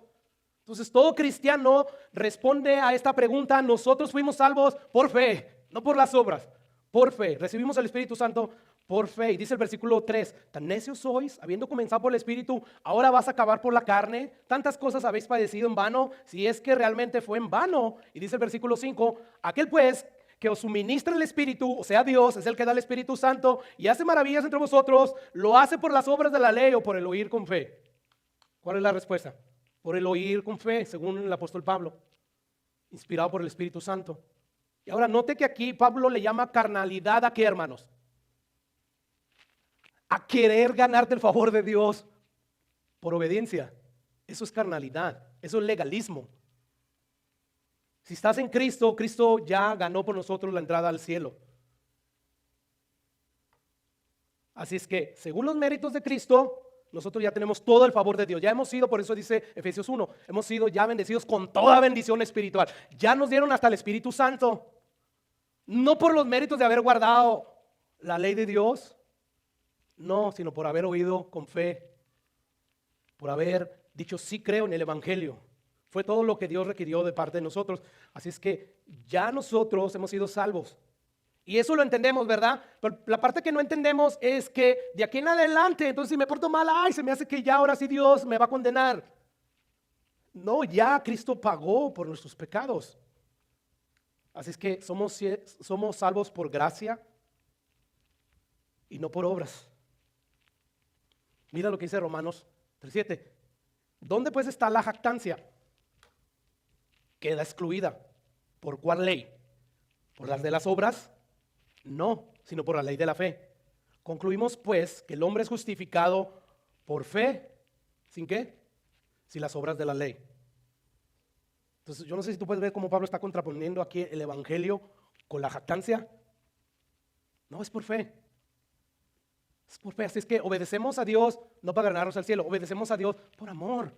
Entonces todo cristiano responde a esta pregunta. Nosotros fuimos salvos por fe, no por las obras. Por fe, recibimos el Espíritu Santo por fe. Y dice el versículo 3, tan necios sois, habiendo comenzado por el Espíritu, ahora vas a acabar por la carne. Tantas cosas habéis padecido en vano, si es que realmente fue en vano. Y dice el versículo 5, aquel pues que os suministra el Espíritu, o sea Dios, es el que da el Espíritu Santo y hace maravillas entre vosotros, ¿lo hace por las obras de la ley o por el oír con fe? ¿Cuál es la respuesta? Por el oír con fe, según el apóstol Pablo, inspirado por el Espíritu Santo. Y ahora note que aquí Pablo le llama carnalidad a qué, hermanos? A querer ganarte el favor de Dios por obediencia. Eso es carnalidad, eso es legalismo. Si estás en Cristo, Cristo ya ganó por nosotros la entrada al cielo. Así es que, según los méritos de Cristo, nosotros ya tenemos todo el favor de Dios. Ya hemos sido, por eso dice Efesios 1, hemos sido ya bendecidos con toda bendición espiritual. Ya nos dieron hasta el Espíritu Santo. No por los méritos de haber guardado la ley de Dios, no, sino por haber oído con fe, por haber dicho sí creo en el Evangelio. Fue todo lo que Dios requirió de parte de nosotros. Así es que ya nosotros hemos sido salvos. Y eso lo entendemos, ¿verdad? Pero la parte que no entendemos es que de aquí en adelante, entonces si me porto mal, ay, se me hace que ya ahora sí Dios me va a condenar. No, ya Cristo pagó por nuestros pecados. Así es que somos salvos por gracia y no por obras. Mira lo que dice Romanos 3:7. ¿Dónde pues está la jactancia? Queda excluida. ¿Por cuál ley? ¿Por las de las obras? No, sino por la ley de la fe. Concluimos pues que el hombre es justificado por fe. ¿Sin qué? Sin las obras de la ley. Entonces yo no sé si tú puedes ver cómo Pablo está contraponiendo aquí el Evangelio con la jactancia. No, es por fe. Es por fe. Así es que obedecemos a Dios no para ganarnos al cielo. Obedecemos a Dios por amor,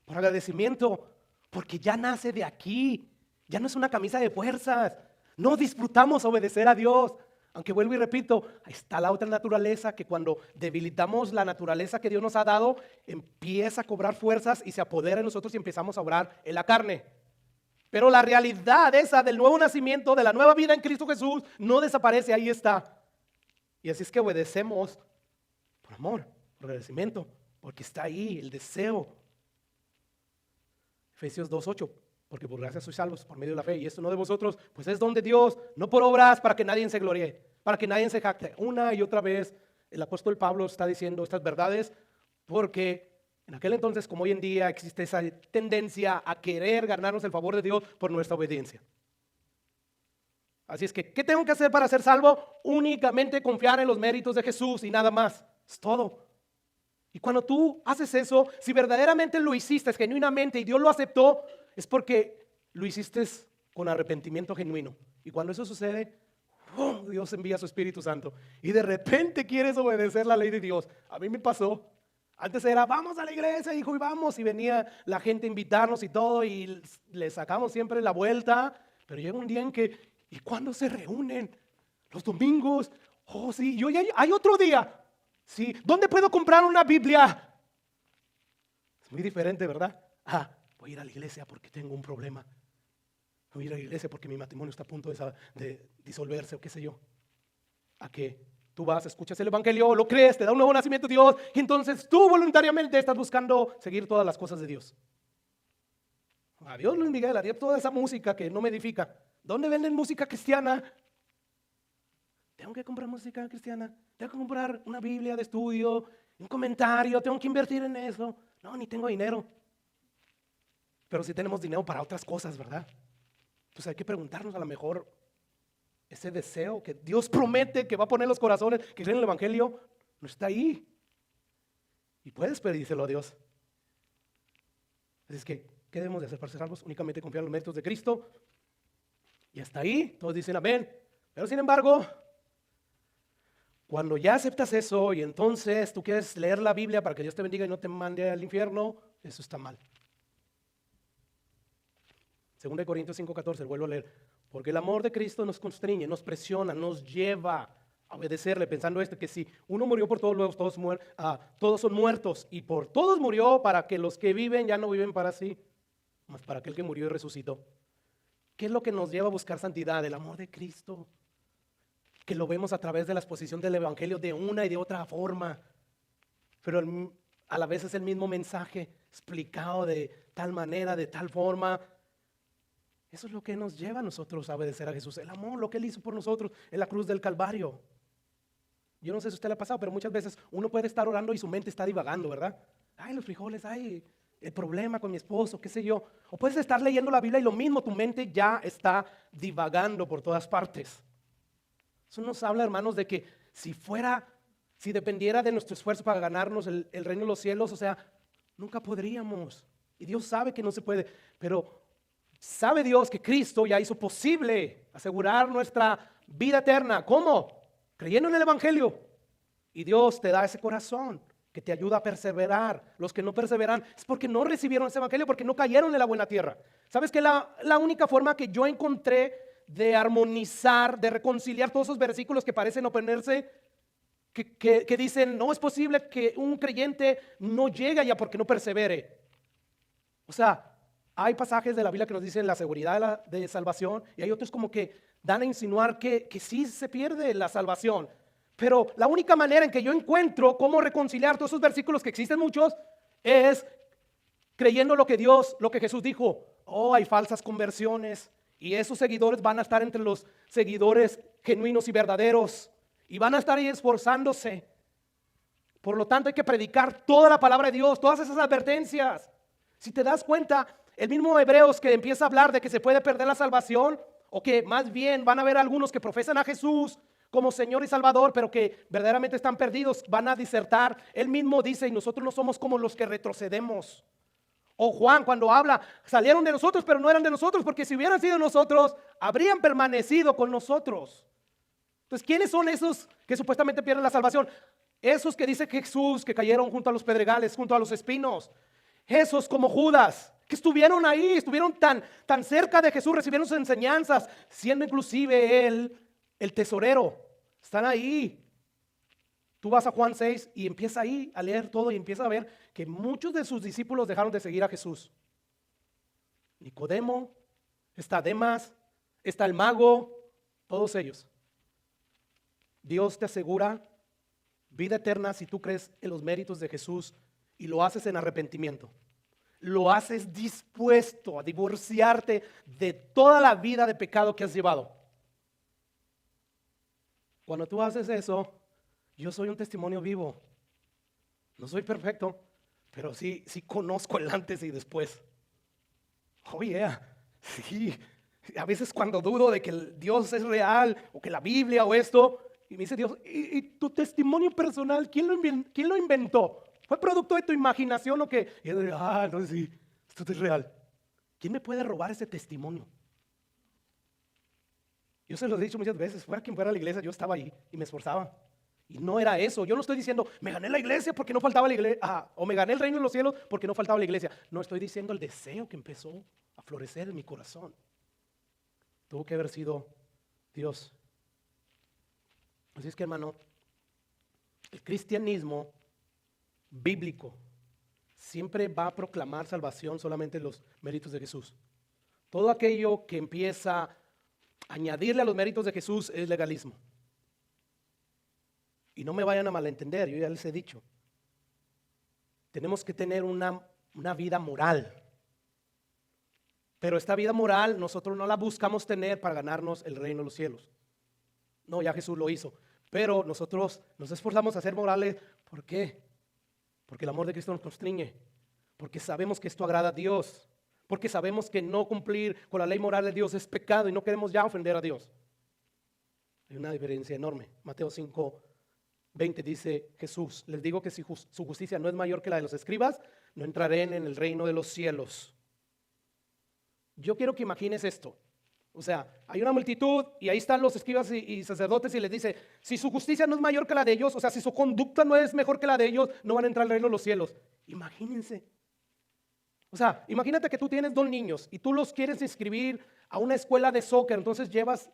por agradecimiento, porque ya nace de aquí. Ya no es una camisa de fuerzas. No disfrutamos obedecer a Dios. Aunque vuelvo y repito, ahí está la otra naturaleza que cuando debilitamos la naturaleza que Dios nos ha dado, empieza a cobrar fuerzas y se apodera de nosotros y empezamos a obrar en la carne. Pero la realidad esa del nuevo nacimiento, de la nueva vida en Cristo Jesús, no desaparece, ahí está. Y así es que obedecemos por amor, por agradecimiento, porque está ahí el deseo. Efesios 2:8, porque por gracia sois salvos por medio de la fe, y esto no de vosotros, pues es don de Dios, no por obras, para que nadie se gloríe, para que nadie se jacte. Una y otra vez el apóstol Pablo está diciendo estas verdades, porque en aquel entonces, como hoy en día, existe esa tendencia a querer ganarnos el favor de Dios por nuestra obediencia. Así es que, ¿qué tengo que hacer para ser salvo? Únicamente confiar en los méritos de Jesús y nada más. Es todo. Y cuando tú haces eso, si verdaderamente lo hiciste genuinamente y Dios lo aceptó, es porque lo hiciste con arrepentimiento genuino. Y cuando eso sucede, ¡oh!, Dios envía su Espíritu Santo. Y de repente quieres obedecer la ley de Dios. A mí me pasó. Antes era, vamos a la iglesia, hijo, y vamos. Y venía la gente a invitarnos y todo, y le sacamos siempre la vuelta. Pero llega un día en que, ¿y cuándo se reúnen? Los domingos. Oh, sí, y hoy hay otro día. Sí, ¿dónde puedo comprar una Biblia? Es muy diferente, ¿verdad? Voy a ir a la iglesia porque tengo un problema. Voy a ir a la iglesia porque mi matrimonio está a punto de disolverse o qué sé yo. ¿A qué? Tú vas, escuchas el evangelio, lo crees, te da un nuevo nacimiento Dios, y entonces tú voluntariamente estás buscando seguir todas las cosas de Dios. A Dios Luis Miguel, a Dios toda esa música que no me edifica. ¿Dónde venden música cristiana? Tengo que comprar música cristiana, tengo que comprar una Biblia de estudio, un comentario, tengo que invertir en eso. No, ni tengo dinero. Pero sí tenemos dinero para otras cosas, ¿verdad? Pues hay que preguntarnos, a lo mejor ese deseo que Dios promete que va a poner en los corazones que creen en el evangelio no está ahí. Y puedes pedírselo a Dios. Así es que, ¿qué debemos de hacer para ser salvos? Únicamente confiar en los méritos de Cristo. Y hasta ahí todos dicen amén. Pero sin embargo, cuando ya aceptas eso y entonces tú quieres leer la Biblia para que Dios te bendiga y no te mande al infierno, eso está mal. 2 Corintios 5:14, vuelvo a leer. Porque el amor de Cristo nos constriñe, nos presiona, nos lleva a obedecerle, pensando que si uno murió por todos, luego todos son muertos, y por todos murió para que los que viven ya no viven para sí, mas para aquel que murió y resucitó. ¿Qué es lo que nos lleva a buscar santidad? El amor de Cristo, que lo vemos a través de la exposición del evangelio de una y de otra forma, pero a la vez es el mismo mensaje explicado de tal manera, de tal forma. Eso es lo que nos lleva a nosotros a obedecer a Jesús, el amor, lo que Él hizo por nosotros en la cruz del Calvario. Yo no sé si a usted le ha pasado, pero muchas veces uno puede estar orando y su mente está divagando, ¿verdad? Ay, los frijoles, ay, el problema con mi esposo, qué sé yo. O puedes estar leyendo la Biblia y lo mismo, tu mente ya está divagando por todas partes. Eso nos habla, hermanos, de que si dependiera de nuestro esfuerzo para ganarnos el reino de los cielos, o sea, nunca podríamos. Y Dios sabe que no se puede, pero sabe Dios que Cristo ya hizo posible asegurar nuestra vida eterna. ¿Cómo? Creyendo en el evangelio. Y Dios te da ese corazón que te ayuda a perseverar. Los que no perseveran es porque no recibieron ese evangelio, porque no cayeron en la buena tierra. ¿Sabes que la única forma que yo encontré de armonizar, de reconciliar todos esos versículos que parecen oponerse, que dicen no es posible que un creyente no llegue allá porque no persevere? O sea, hay pasajes de la Biblia que nos dicen la seguridad de salvación, y hay otros como que dan a insinuar que sí se pierde la salvación. Pero la única manera en que yo encuentro cómo reconciliar todos esos versículos, que existen muchos, es creyendo lo que Jesús dijo. Oh, hay falsas conversiones, y esos seguidores van a estar entre los seguidores genuinos y verdaderos, y van a estar ahí esforzándose. Por lo tanto, hay que predicar toda la palabra de Dios, todas esas advertencias. Si te das cuenta, el mismo Hebreos que empieza a hablar de que se puede perder la salvación, o que más bien van a haber algunos que profesan a Jesús como Señor y Salvador, pero que verdaderamente están perdidos, van a disertar. Él mismo dice, y nosotros no somos como los que retrocedemos. O Juan cuando habla, salieron de nosotros, pero no eran de nosotros, porque si hubieran sido nosotros, habrían permanecido con nosotros. Entonces, ¿quiénes son esos que supuestamente pierden la salvación? Esos que dice Jesús, que cayeron junto a los pedregales, junto a los espinos. Esos como Judas, que estuvieron ahí, estuvieron tan cerca de Jesús, recibieron sus enseñanzas, siendo inclusive él el tesorero. Están ahí. Tú vas a Juan 6 y empieza ahí a leer todo y empieza a ver que muchos de sus discípulos dejaron de seguir a Jesús. Nicodemo, está Demas, está el mago, todos ellos. Dios te asegura vida eterna si tú crees en los méritos de Jesús y lo haces en arrepentimiento. lo haces dispuesto a divorciarte de toda la vida de pecado que has llevado. Cuando tú haces eso, yo soy un testimonio vivo. No soy perfecto, pero sí conozco el antes y después. Oh yeah, sí. A veces cuando dudo de que el Dios es real o que la Biblia o esto, y me dice Dios, ¿y tu testimonio personal? ¿Quién lo inventó? ¿Fue producto de tu imaginación o qué? Y yo digo, no, sí, esto es real. ¿Quién me puede robar ese testimonio? Yo se los he dicho muchas veces, fuera quien fuera a la iglesia, yo estaba ahí y me esforzaba. Y no era eso. Yo no estoy diciendo, me gané la iglesia porque no faltaba la iglesia, o me gané el reino de los cielos porque no faltaba la iglesia. No, estoy diciendo el deseo que empezó a florecer en mi corazón. Tuvo que haber sido Dios. Así es que, hermano, el cristianismo bíblico siempre va a proclamar salvación solamente en los méritos de Jesús. Todo aquello que empieza a añadirle a los méritos de Jesús es legalismo. Y no me vayan a malentender, yo ya les he dicho. Tenemos que tener una vida moral. Pero esta vida moral nosotros no la buscamos tener para ganarnos el reino de los cielos. No, ya Jesús lo hizo. Pero nosotros nos esforzamos a ser morales. ¿Por qué? Porque el amor de Cristo nos constriñe. Porque sabemos que esto agrada a Dios. Porque sabemos que no cumplir con la ley moral de Dios es pecado y no queremos ya ofender a Dios. Hay una diferencia enorme. Mateo 5:20 dice Jesús, les digo que si su justicia no es mayor que la de los escribas, no entrarán en el reino de los cielos. Yo quiero que imagines esto. O sea, hay una multitud y ahí están los escribas y sacerdotes y les dice, si su justicia no es mayor que la de ellos, o sea, si su conducta no es mejor que la de ellos, no van a entrar al reino de los cielos. Imagínense. O sea, imagínate que tú tienes 2 niños y tú los quieres inscribir a una escuela de soccer, entonces llevas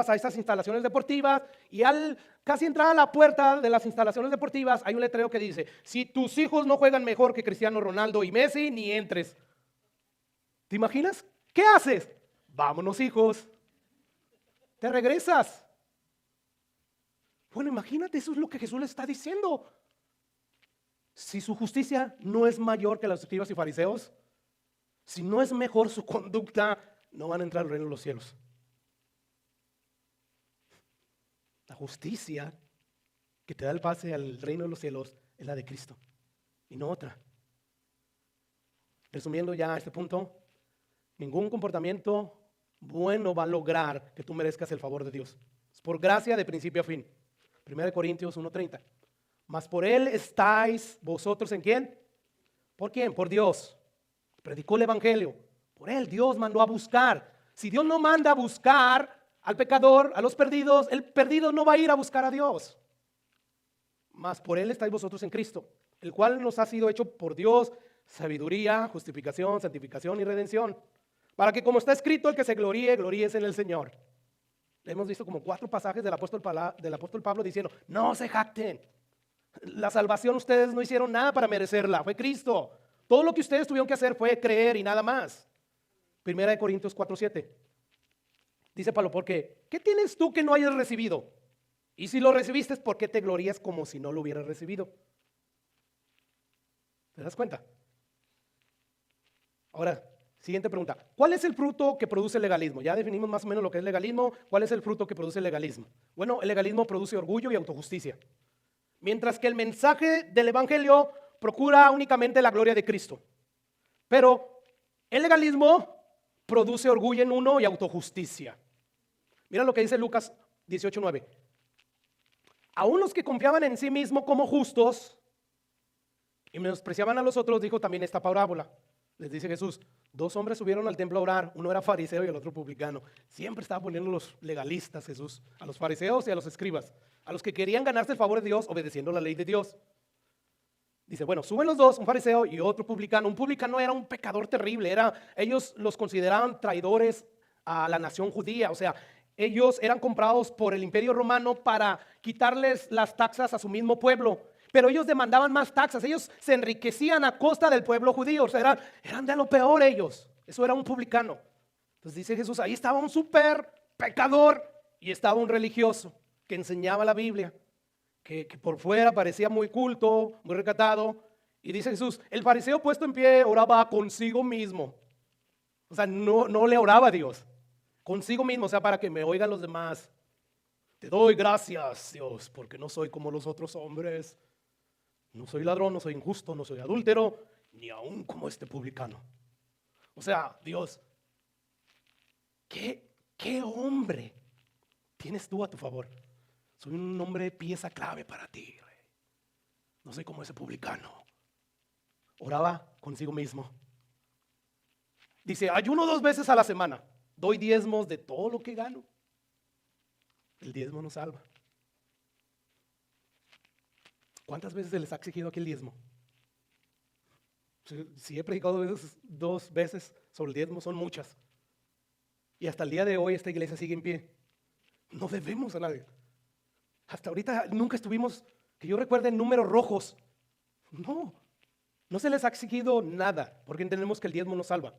a esas instalaciones deportivas y al casi entrar a la puerta de las instalaciones deportivas hay un letrero que dice, si tus hijos no juegan mejor que Cristiano Ronaldo y Messi, ni entres. ¿Te imaginas? ¿Qué haces? Vámonos, hijos. Te regresas. Bueno, imagínate, eso es lo que Jesús le está diciendo. Si su justicia no es mayor que los escribas y fariseos, si no es mejor su conducta, no van a entrar al reino de los cielos. La justicia que te da el pase al reino de los cielos es la de Cristo y no otra. Resumiendo ya este punto, ningún comportamiento bueno va a lograr que tú merezcas el favor de Dios. Es por gracia de principio a fin. 1 Corintios 1:30. Mas por Él estáis vosotros ¿en quién? ¿Por quién? Por Dios. Predicó el evangelio. Por Él Dios mandó a buscar. Si Dios no manda a buscar al pecador, a los perdidos, el perdido no va a ir a buscar a Dios. Mas por Él estáis vosotros en Cristo, el cual nos ha sido hecho por Dios sabiduría, justificación, santificación y redención. Para que como está escrito, el que se gloríe, gloríese en el Señor. Hemos visto como 4 pasajes del apóstol Pablo diciendo, no se jacten. La salvación ustedes no hicieron nada para merecerla, fue Cristo. Todo lo que ustedes tuvieron que hacer fue creer y nada más. 1 Corintios 4:7. Dice Pablo, ¿por qué? ¿Qué tienes tú que no hayas recibido? Y si lo recibiste, ¿por qué te glorías como si no lo hubieras recibido? ¿Te das cuenta? Ahora, siguiente pregunta. ¿Cuál es el fruto que produce el legalismo? Ya definimos más o menos lo que es legalismo. ¿Cuál es el fruto que produce el legalismo? Bueno, el legalismo produce orgullo y autojusticia. Mientras que el mensaje del evangelio procura únicamente la gloria de Cristo. Pero el legalismo produce orgullo en uno y autojusticia. Mira lo que dice Lucas 18:9. Aún los que confiaban en sí mismos como justos y menospreciaban a los otros, dijo también esta parábola. Les dice Jesús, 2 hombres subieron al templo a orar, uno era fariseo y el otro publicano. Siempre estaba poniendo a los legalistas Jesús, a los fariseos y a los escribas, a los que querían ganarse el favor de Dios obedeciendo la ley de Dios. Dice, bueno, suben los 2, un fariseo y otro publicano. Un publicano era un pecador terrible, ellos los consideraban traidores a la nación judía, o sea, ellos eran comprados por el imperio romano para quitarles las taxas a su mismo pueblo. Pero ellos demandaban más taxas, ellos se enriquecían a costa del pueblo judío, o sea, eran de lo peor ellos. Eso era un publicano. Entonces dice Jesús, ahí estaba un súper pecador y estaba un religioso que enseñaba la Biblia, que por fuera parecía muy culto, muy recatado, Y dice Jesús, el fariseo puesto en pie oraba consigo mismo. O sea, no le oraba a Dios, consigo mismo, o sea, para que me oigan los demás. Te doy gracias, Dios, porque no soy como los otros hombres. No soy ladrón, no soy injusto, no soy adúltero, ni aún como este publicano. O sea, Dios, ¿qué hombre tienes tú a tu favor? Soy un hombre pieza clave para ti, Rey. No soy como ese publicano. Oraba consigo mismo. Dice, ayuno 2 veces a la semana. Doy diezmos de todo lo que gano. El diezmo nos salva. ¿Cuántas veces se les ha exigido aquí el diezmo? Si he predicado 2 veces sobre el diezmo, son muchas. Y hasta el día de hoy esta iglesia sigue en pie. No debemos a nadie. Hasta ahorita nunca estuvimos, que yo recuerde, en números rojos. No se les ha exigido nada, porque entendemos que el diezmo nos salva.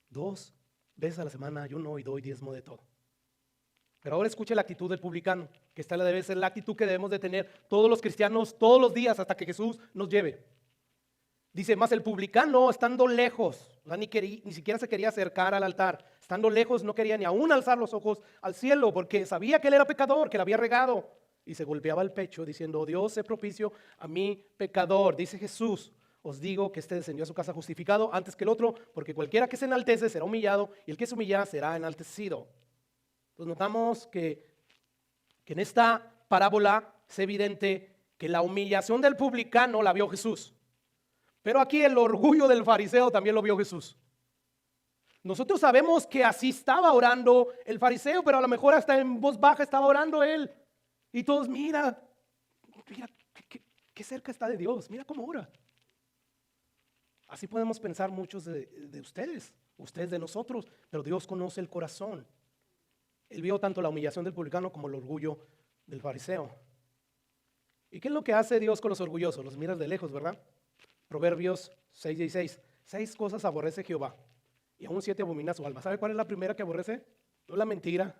2 veces a la semana ayuno y doy diezmo de todo. Pero ahora escuche la actitud del publicano, que esta debe ser la actitud que debemos de tener todos los cristianos todos los días hasta que Jesús nos lleve. Dice, más el publicano estando lejos, ni siquiera se quería acercar al altar, estando lejos no quería ni aún alzar los ojos al cielo, porque sabía que él era pecador, que le había regado, y se golpeaba el pecho diciendo, oh Dios, sé propicio a mi pecador. Dice Jesús, os digo que este descendió a su casa justificado antes que el otro, porque cualquiera que se enaltece será humillado, y el que se humilla será enaltecido. Entonces notamos que en esta parábola es evidente que la humillación del publicano la vio Jesús. Pero aquí el orgullo del fariseo también lo vio Jesús. Nosotros sabemos que así estaba orando el fariseo, pero a lo mejor hasta en voz baja estaba orando él. Y todos, mira qué cerca está de Dios, mira cómo ora. Así podemos pensar muchos de ustedes de nosotros, pero Dios conoce el corazón. Él vio tanto la humillación del publicano como el orgullo del fariseo. ¿Y qué es lo que hace Dios con los orgullosos? Los miras de lejos, ¿verdad? Proverbios 6:16. 6 cosas aborrece Jehová, y aún 7 abomina su alma. ¿Sabe cuál es la primera que aborrece? No es la mentira,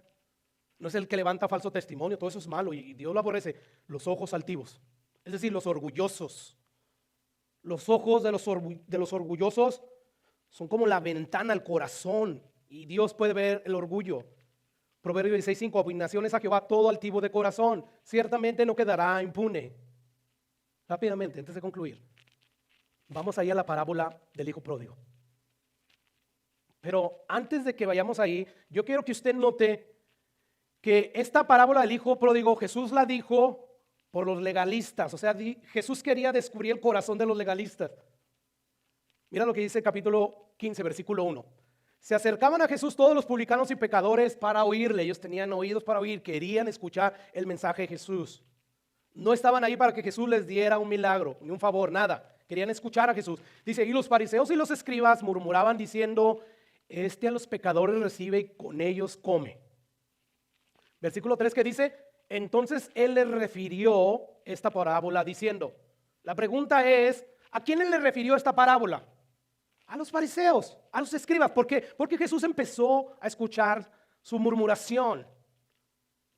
no es el que levanta falso testimonio, todo eso es malo y Dios lo aborrece. Los ojos altivos, es decir, los orgullosos. Los ojos de los orgullosos son como la ventana al corazón y Dios puede ver el orgullo. Proverbios 16:5, abominación es a Jehová todo altivo de corazón, ciertamente no quedará impune. Rápidamente, antes de concluir, vamos ahí a la parábola del hijo pródigo. Pero antes de que vayamos ahí, yo quiero que usted note que esta parábola del hijo pródigo Jesús la dijo por los legalistas. O sea, Jesús quería descubrir el corazón de los legalistas. Mira lo que dice capítulo 15, versículo 1. Se acercaban a Jesús todos los publicanos y pecadores para oírle. Ellos tenían oídos para oír, querían escuchar el mensaje de Jesús. No estaban ahí para que Jesús les diera un milagro, ni un favor, nada. Querían escuchar a Jesús. Dice, y los fariseos y los escribas murmuraban diciendo, este a los pecadores recibe y con ellos come. Versículo 3 que dice, entonces él les refirió esta parábola diciendo, la pregunta es, ¿a quién él le refirió esta parábola? A los fariseos, a los escribas. ¿Por qué? Porque Jesús empezó a escuchar su murmuración.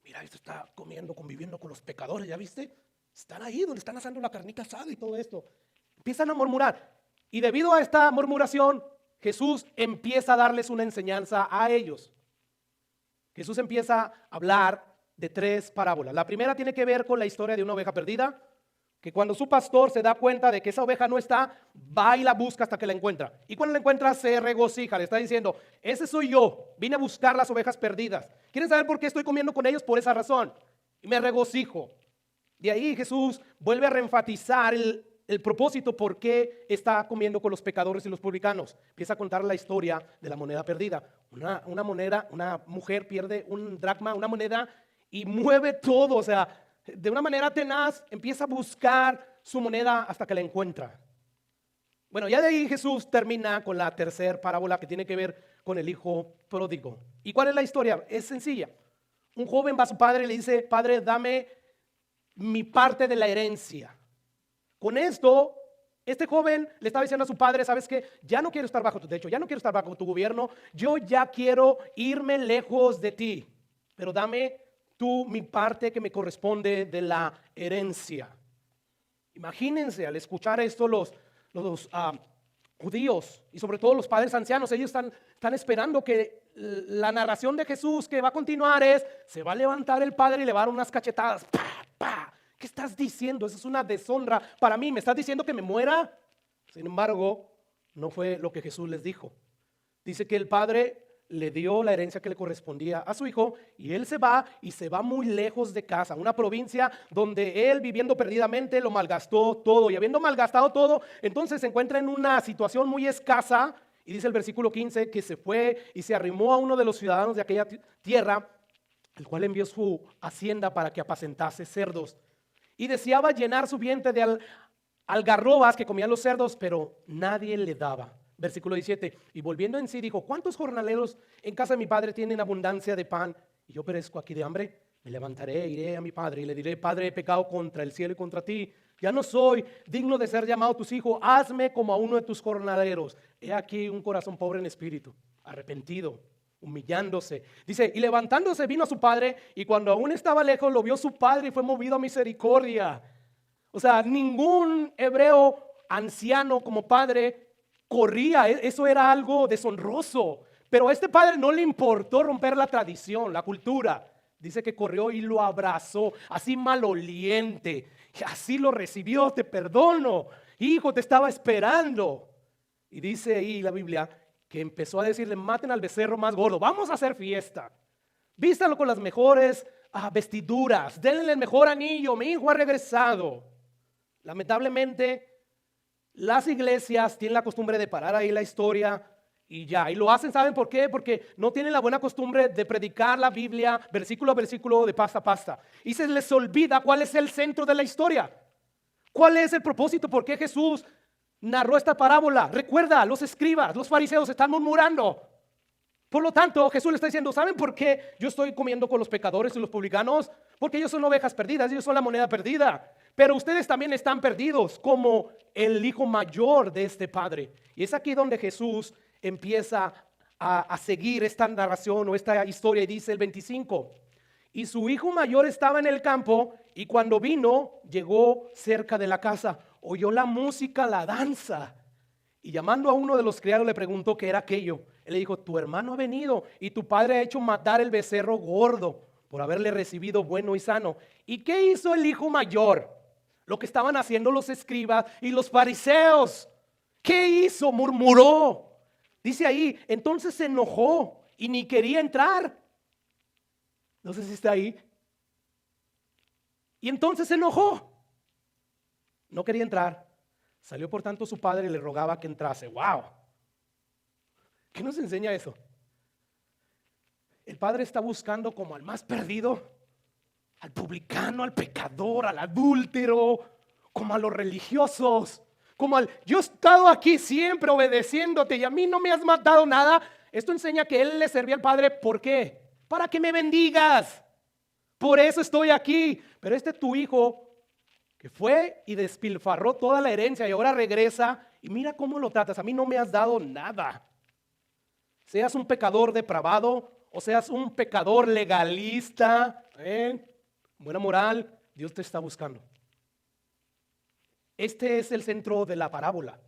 Mira, esto está comiendo, conviviendo con los pecadores, ¿ya viste? Están ahí donde están asando la carnita asada y todo esto. Empiezan a murmurar. Y debido a esta murmuración, Jesús empieza a darles una enseñanza a ellos. Jesús empieza a hablar de 3 parábolas. La primera tiene que ver con la historia de una oveja perdida, que cuando su pastor se da cuenta de que esa oveja no está, va y la busca hasta que la encuentra. Y cuando la encuentra se regocija, le está diciendo, ese soy yo, vine a buscar las ovejas perdidas. ¿Quieren saber por qué estoy comiendo con ellos? Por esa razón. Y me regocijo. De ahí Jesús vuelve a reenfatizar el propósito por qué está comiendo con los pecadores y los publicanos. Empieza a contar la historia de la moneda perdida. Una mujer pierde un dracma, una moneda, y mueve todo, o sea, de una manera tenaz, empieza a buscar su moneda hasta que la encuentra. Bueno, ya de ahí Jesús termina con la tercera parábola que tiene que ver con el hijo pródigo. ¿Y cuál es la historia? Es sencilla. Un joven va a su padre y le dice, padre, dame mi parte de la herencia. Con esto, este joven le estaba diciendo a su padre, ¿sabes qué? Ya no quiero estar bajo tu techo, ya no quiero estar bajo tu gobierno, yo ya quiero irme lejos de ti, pero dame tú mi parte que me corresponde de la herencia. Imagínense al escuchar esto los judíos y sobre todo los padres ancianos, ellos están esperando que la narración de Jesús que va a continuar se va a levantar el padre y le va a dar unas cachetadas. ¡Pah, pah! ¿Qué estás diciendo? Eso es una deshonra para mí. ¿Me estás diciendo que me muera? Sin embargo, no fue lo que Jesús les dijo. Dice que el padre le dio la herencia que le correspondía a su hijo y él se va muy lejos de casa, una provincia donde él, viviendo perdidamente, lo malgastó todo, y habiendo malgastado todo, entonces se encuentra en una situación muy escasa. Y dice el versículo 15 que se fue y se arrimó a uno de los ciudadanos de aquella tierra, el cual envió su hacienda para que apacentase cerdos, y deseaba llenar su vientre de algarrobas que comían los cerdos, pero nadie le daba. Versículo 17, y volviendo en sí dijo: ¿cuántos jornaleros en casa de mi padre tienen abundancia de pan y yo perezco aquí de hambre? Me levantaré, iré a mi padre y le diré: Padre, he pecado contra el cielo y contra ti, ya no soy digno de ser llamado tus hijos, hazme como a uno de tus jornaleros. He aquí un corazón pobre en espíritu, arrepentido, humillándose. Dice, y levantándose vino a su padre, y cuando aún estaba lejos lo vio su padre y fue movido a misericordia. O sea, ningún hebreo anciano como padre corría, eso era algo deshonroso. Pero a este padre no le importó romper la tradición, la cultura. Dice que corrió y lo abrazó, así maloliente, así lo recibió: te perdono, hijo, te estaba esperando. Y dice ahí la Biblia que empezó a decirle: maten al becerro más gordo, vamos a hacer fiesta, vístalo con las mejores vestiduras, denle el mejor anillo, mi hijo ha regresado. Lamentablemente, las iglesias tienen la costumbre de parar ahí la historia y ya. Y lo hacen, ¿saben por qué? Porque no tienen la buena costumbre de predicar la Biblia versículo a versículo, de pasta a pasta. Y se les olvida cuál es el centro de la historia. ¿Cuál es el propósito? ¿Por qué Jesús narró esta parábola? Recuerda, los escribas, los fariseos están murmurando. Por lo tanto, Jesús le está diciendo: ¿saben por qué yo estoy comiendo con los pecadores y los publicanos? Porque ellos son ovejas perdidas, ellos son la moneda perdida. Pero ustedes también están perdidos como el hijo mayor de este padre. Y es aquí donde Jesús empieza a seguir esta narración o esta historia, y dice el 25: y su hijo mayor estaba en el campo, y cuando vino, llegó cerca de la casa, oyó la música, la danza, y llamando a uno de los criados le preguntó qué era aquello. Él le dijo: tu hermano ha venido y tu padre ha hecho matar el becerro gordo por haberle recibido bueno y sano. ¿Y qué hizo el hijo mayor? Lo que estaban haciendo los escribas y los fariseos. ¿Qué hizo? Murmuró. Dice ahí, entonces se enojó y ni quería entrar. No sé si está ahí. Y entonces se enojó. No quería entrar. Salió por tanto su padre y le rogaba que entrase. ¡Wow! ¿Qué nos enseña eso? El padre está buscando como al más perdido, al publicano, al pecador, al adúltero, como a los religiosos, como al yo he estado aquí siempre obedeciéndote y a mí no me has matado nada. Esto enseña que él le servía al padre. ¿Por qué? Para que me bendigas. Por eso estoy aquí. Pero tu hijo que fue y despilfarró toda la herencia y ahora regresa y mira cómo lo tratas. A mí no me has dado nada. Seas un pecador depravado o seas un pecador legalista, buena moral, Dios te está buscando. Este es el centro de la parábola.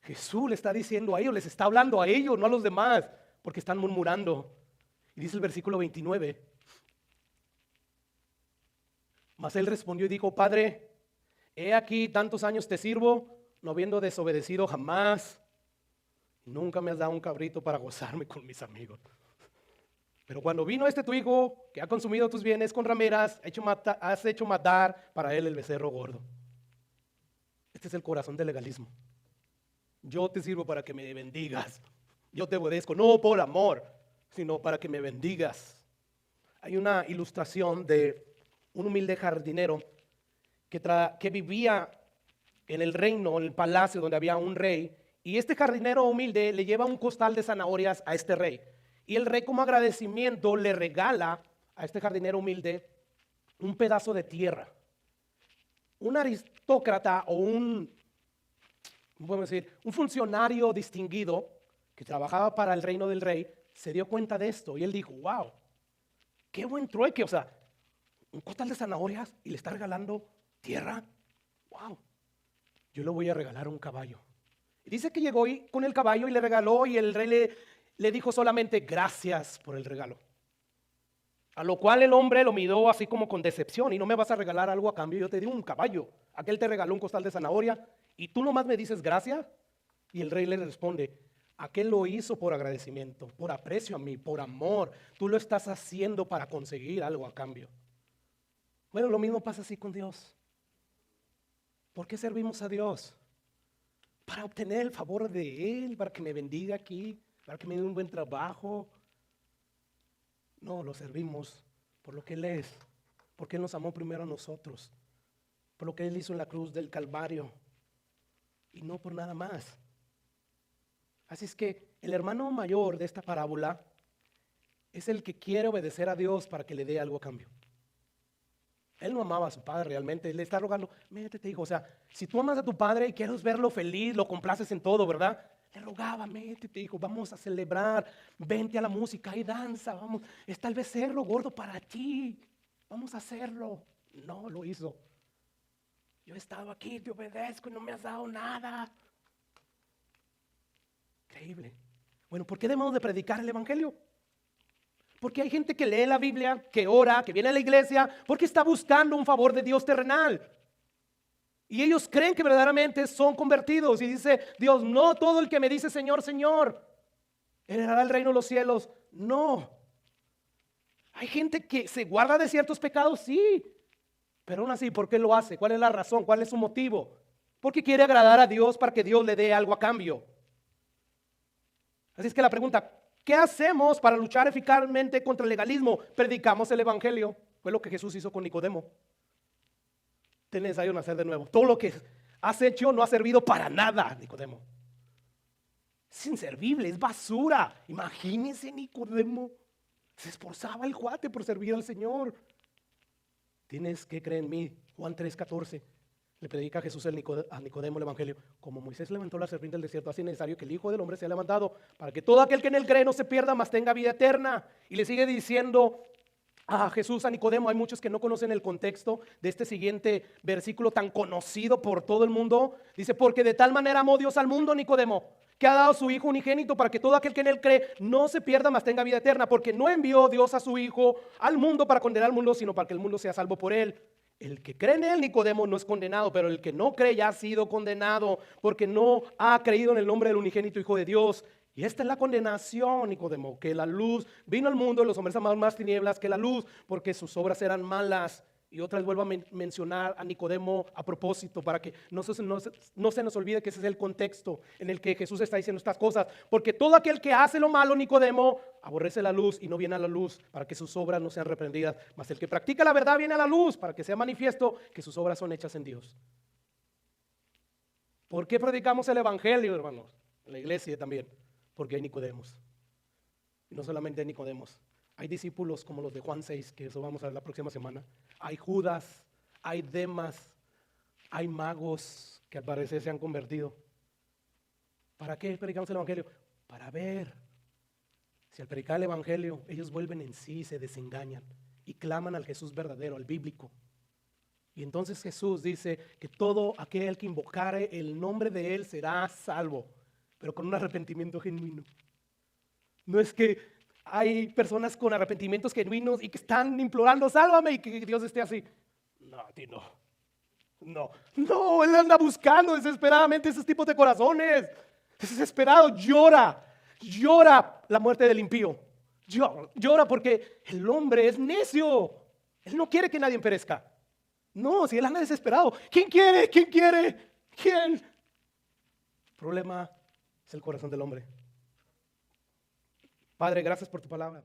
Jesús le está diciendo a ellos, les está hablando a ellos, no a los demás, porque están murmurando. Y dice el versículo 29: mas él respondió y dijo: Padre, he aquí tantos años te sirvo, no habiendo desobedecido jamás. Nunca me has dado un cabrito para gozarme con mis amigos. Pero cuando vino tu hijo, que ha consumido tus bienes con rameras, has hecho matar para él el becerro gordo. Este es el corazón del legalismo. Yo te sirvo para que me bendigas. Yo te obedezco, no por amor, sino para que me bendigas. Hay una ilustración de un humilde jardinero que vivía en el reino, en el palacio donde había un rey. Y este jardinero humilde le lleva un costal de zanahorias a este rey. Y el rey, como agradecimiento, le regala a este jardinero humilde un pedazo de tierra. Un aristócrata o un funcionario distinguido que trabajaba para el reino del rey se dio cuenta de esto y él dijo: wow, qué buen trueque, o sea, un costal de zanahorias y le está regalando tierra, wow, yo le voy a regalar un caballo. Y dice que llegó con el caballo y le regaló, y el rey le dijo solamente gracias por el regalo. A lo cual el hombre lo miró así como con decepción: y no me vas a regalar algo a cambio, yo te di un caballo, aquel te regaló un costal de zanahoria y tú nomás me dices gracias. Y el rey le responde: aquel lo hizo por agradecimiento, por aprecio a mí, por amor. Tú lo estás haciendo para conseguir algo a cambio. Bueno, lo mismo pasa así con Dios. ¿Por qué servimos a Dios? Para obtener el favor de Él, para que me bendiga aquí, para que me dé un buen trabajo. No, lo servimos por lo que Él es, porque Él nos amó primero a nosotros, por lo que Él hizo en la cruz del Calvario, y no por nada más. Así es que el hermano mayor de esta parábola es el que quiere obedecer a Dios para que le dé algo a cambio. Él no amaba a su padre realmente, le está rogando: métete, hijo. O sea, si tú amas a tu padre y quieres verlo feliz, lo complaces en todo, ¿verdad? Le rogaba: métete, hijo, vamos a celebrar, vente a la música y danza, vamos, está el becerro gordo para ti, vamos a hacerlo. No lo hizo. Yo he estado aquí, te obedezco y no me has dado nada. Increíble. Bueno, ¿por qué debemos de predicar el evangelio? Porque hay gente que lee la Biblia, que ora, que viene a la iglesia, porque está buscando un favor de Dios terrenal. Y ellos creen que verdaderamente son convertidos. Y dice Dios: no todo el que me dice Señor, Señor heredará el reino de los cielos. No. Hay gente que se guarda de ciertos pecados, sí. Pero aún así, ¿por qué lo hace? ¿Cuál es la razón? ¿Cuál es su motivo? Porque quiere agradar a Dios para que Dios le dé algo a cambio. Así es que la pregunta: ¿qué hacemos para luchar eficazmente contra el legalismo? Predicamos el evangelio. Fue lo que Jesús hizo con Nicodemo. Te es necesario nacer de nuevo. Todo lo que has hecho no ha servido para nada, Nicodemo. Es inservible, es basura. Imagínense, Nicodemo. Se esforzaba el cuate por servir al Señor. Tienes que creer en mí. Juan 3:14. Le predica Jesús a Nicodemo el evangelio: como Moisés levantó la serpiente del desierto, así es necesario que el Hijo del Hombre sea levantado, para que todo aquel que en él cree no se pierda, mas tenga vida eterna. Y le sigue diciendo a Jesús a Nicodemo. Hay muchos que no conocen el contexto de este siguiente versículo tan conocido por todo el mundo. Dice: porque de tal manera amó Dios al mundo, Nicodemo, que ha dado a su Hijo unigénito, para que todo aquel que en él cree no se pierda, mas tenga vida eterna. Porque no envió Dios a su Hijo al mundo para condenar al mundo, sino para que el mundo sea salvo por él. El que cree en él, Nicodemo, no es condenado, pero el que no cree ya ha sido condenado, porque no ha creído en el nombre del unigénito Hijo de Dios. Y esta es la condenación, Nicodemo: que la luz vino al mundo, y los hombres amaban más tinieblas que la luz, porque sus obras eran malas. Y otra vez vuelvo a mencionar a Nicodemo a propósito, para que no se nos olvide que ese es el contexto en el que Jesús está diciendo estas cosas. Porque todo aquel que hace lo malo, Nicodemo, aborrece la luz y no viene a la luz, para que sus obras no sean reprendidas. Mas el que practica la verdad viene a la luz, para que sea manifiesto que sus obras son hechas en Dios. ¿Por qué predicamos el evangelio, hermanos? En la iglesia también. Porque hay Nicodemos. Y no solamente hay Nicodemos. Hay discípulos como los de Juan 6, que eso vamos a ver la próxima semana. Hay Judas, hay Demas, hay magos que al parecer se han convertido. ¿Para qué predicamos el evangelio? Para ver si al predicar el evangelio ellos vuelven en sí, se desengañan y claman al Jesús verdadero, al bíblico. Y entonces Jesús dice que todo aquel que invocare el nombre de él será salvo, pero con un arrepentimiento genuino. No es que hay personas con arrepentimientos genuinos y que están implorando: sálvame, y que Dios esté así. No, a ti no. No, Él anda buscando desesperadamente esos tipos de corazones. Es desesperado, llora la muerte del impío. Llora porque el hombre es necio. Él no quiere que nadie perezca. No, si él anda desesperado, ¿quién quiere? ¿Quién? El problema es el corazón del hombre. Padre, gracias por tu palabra.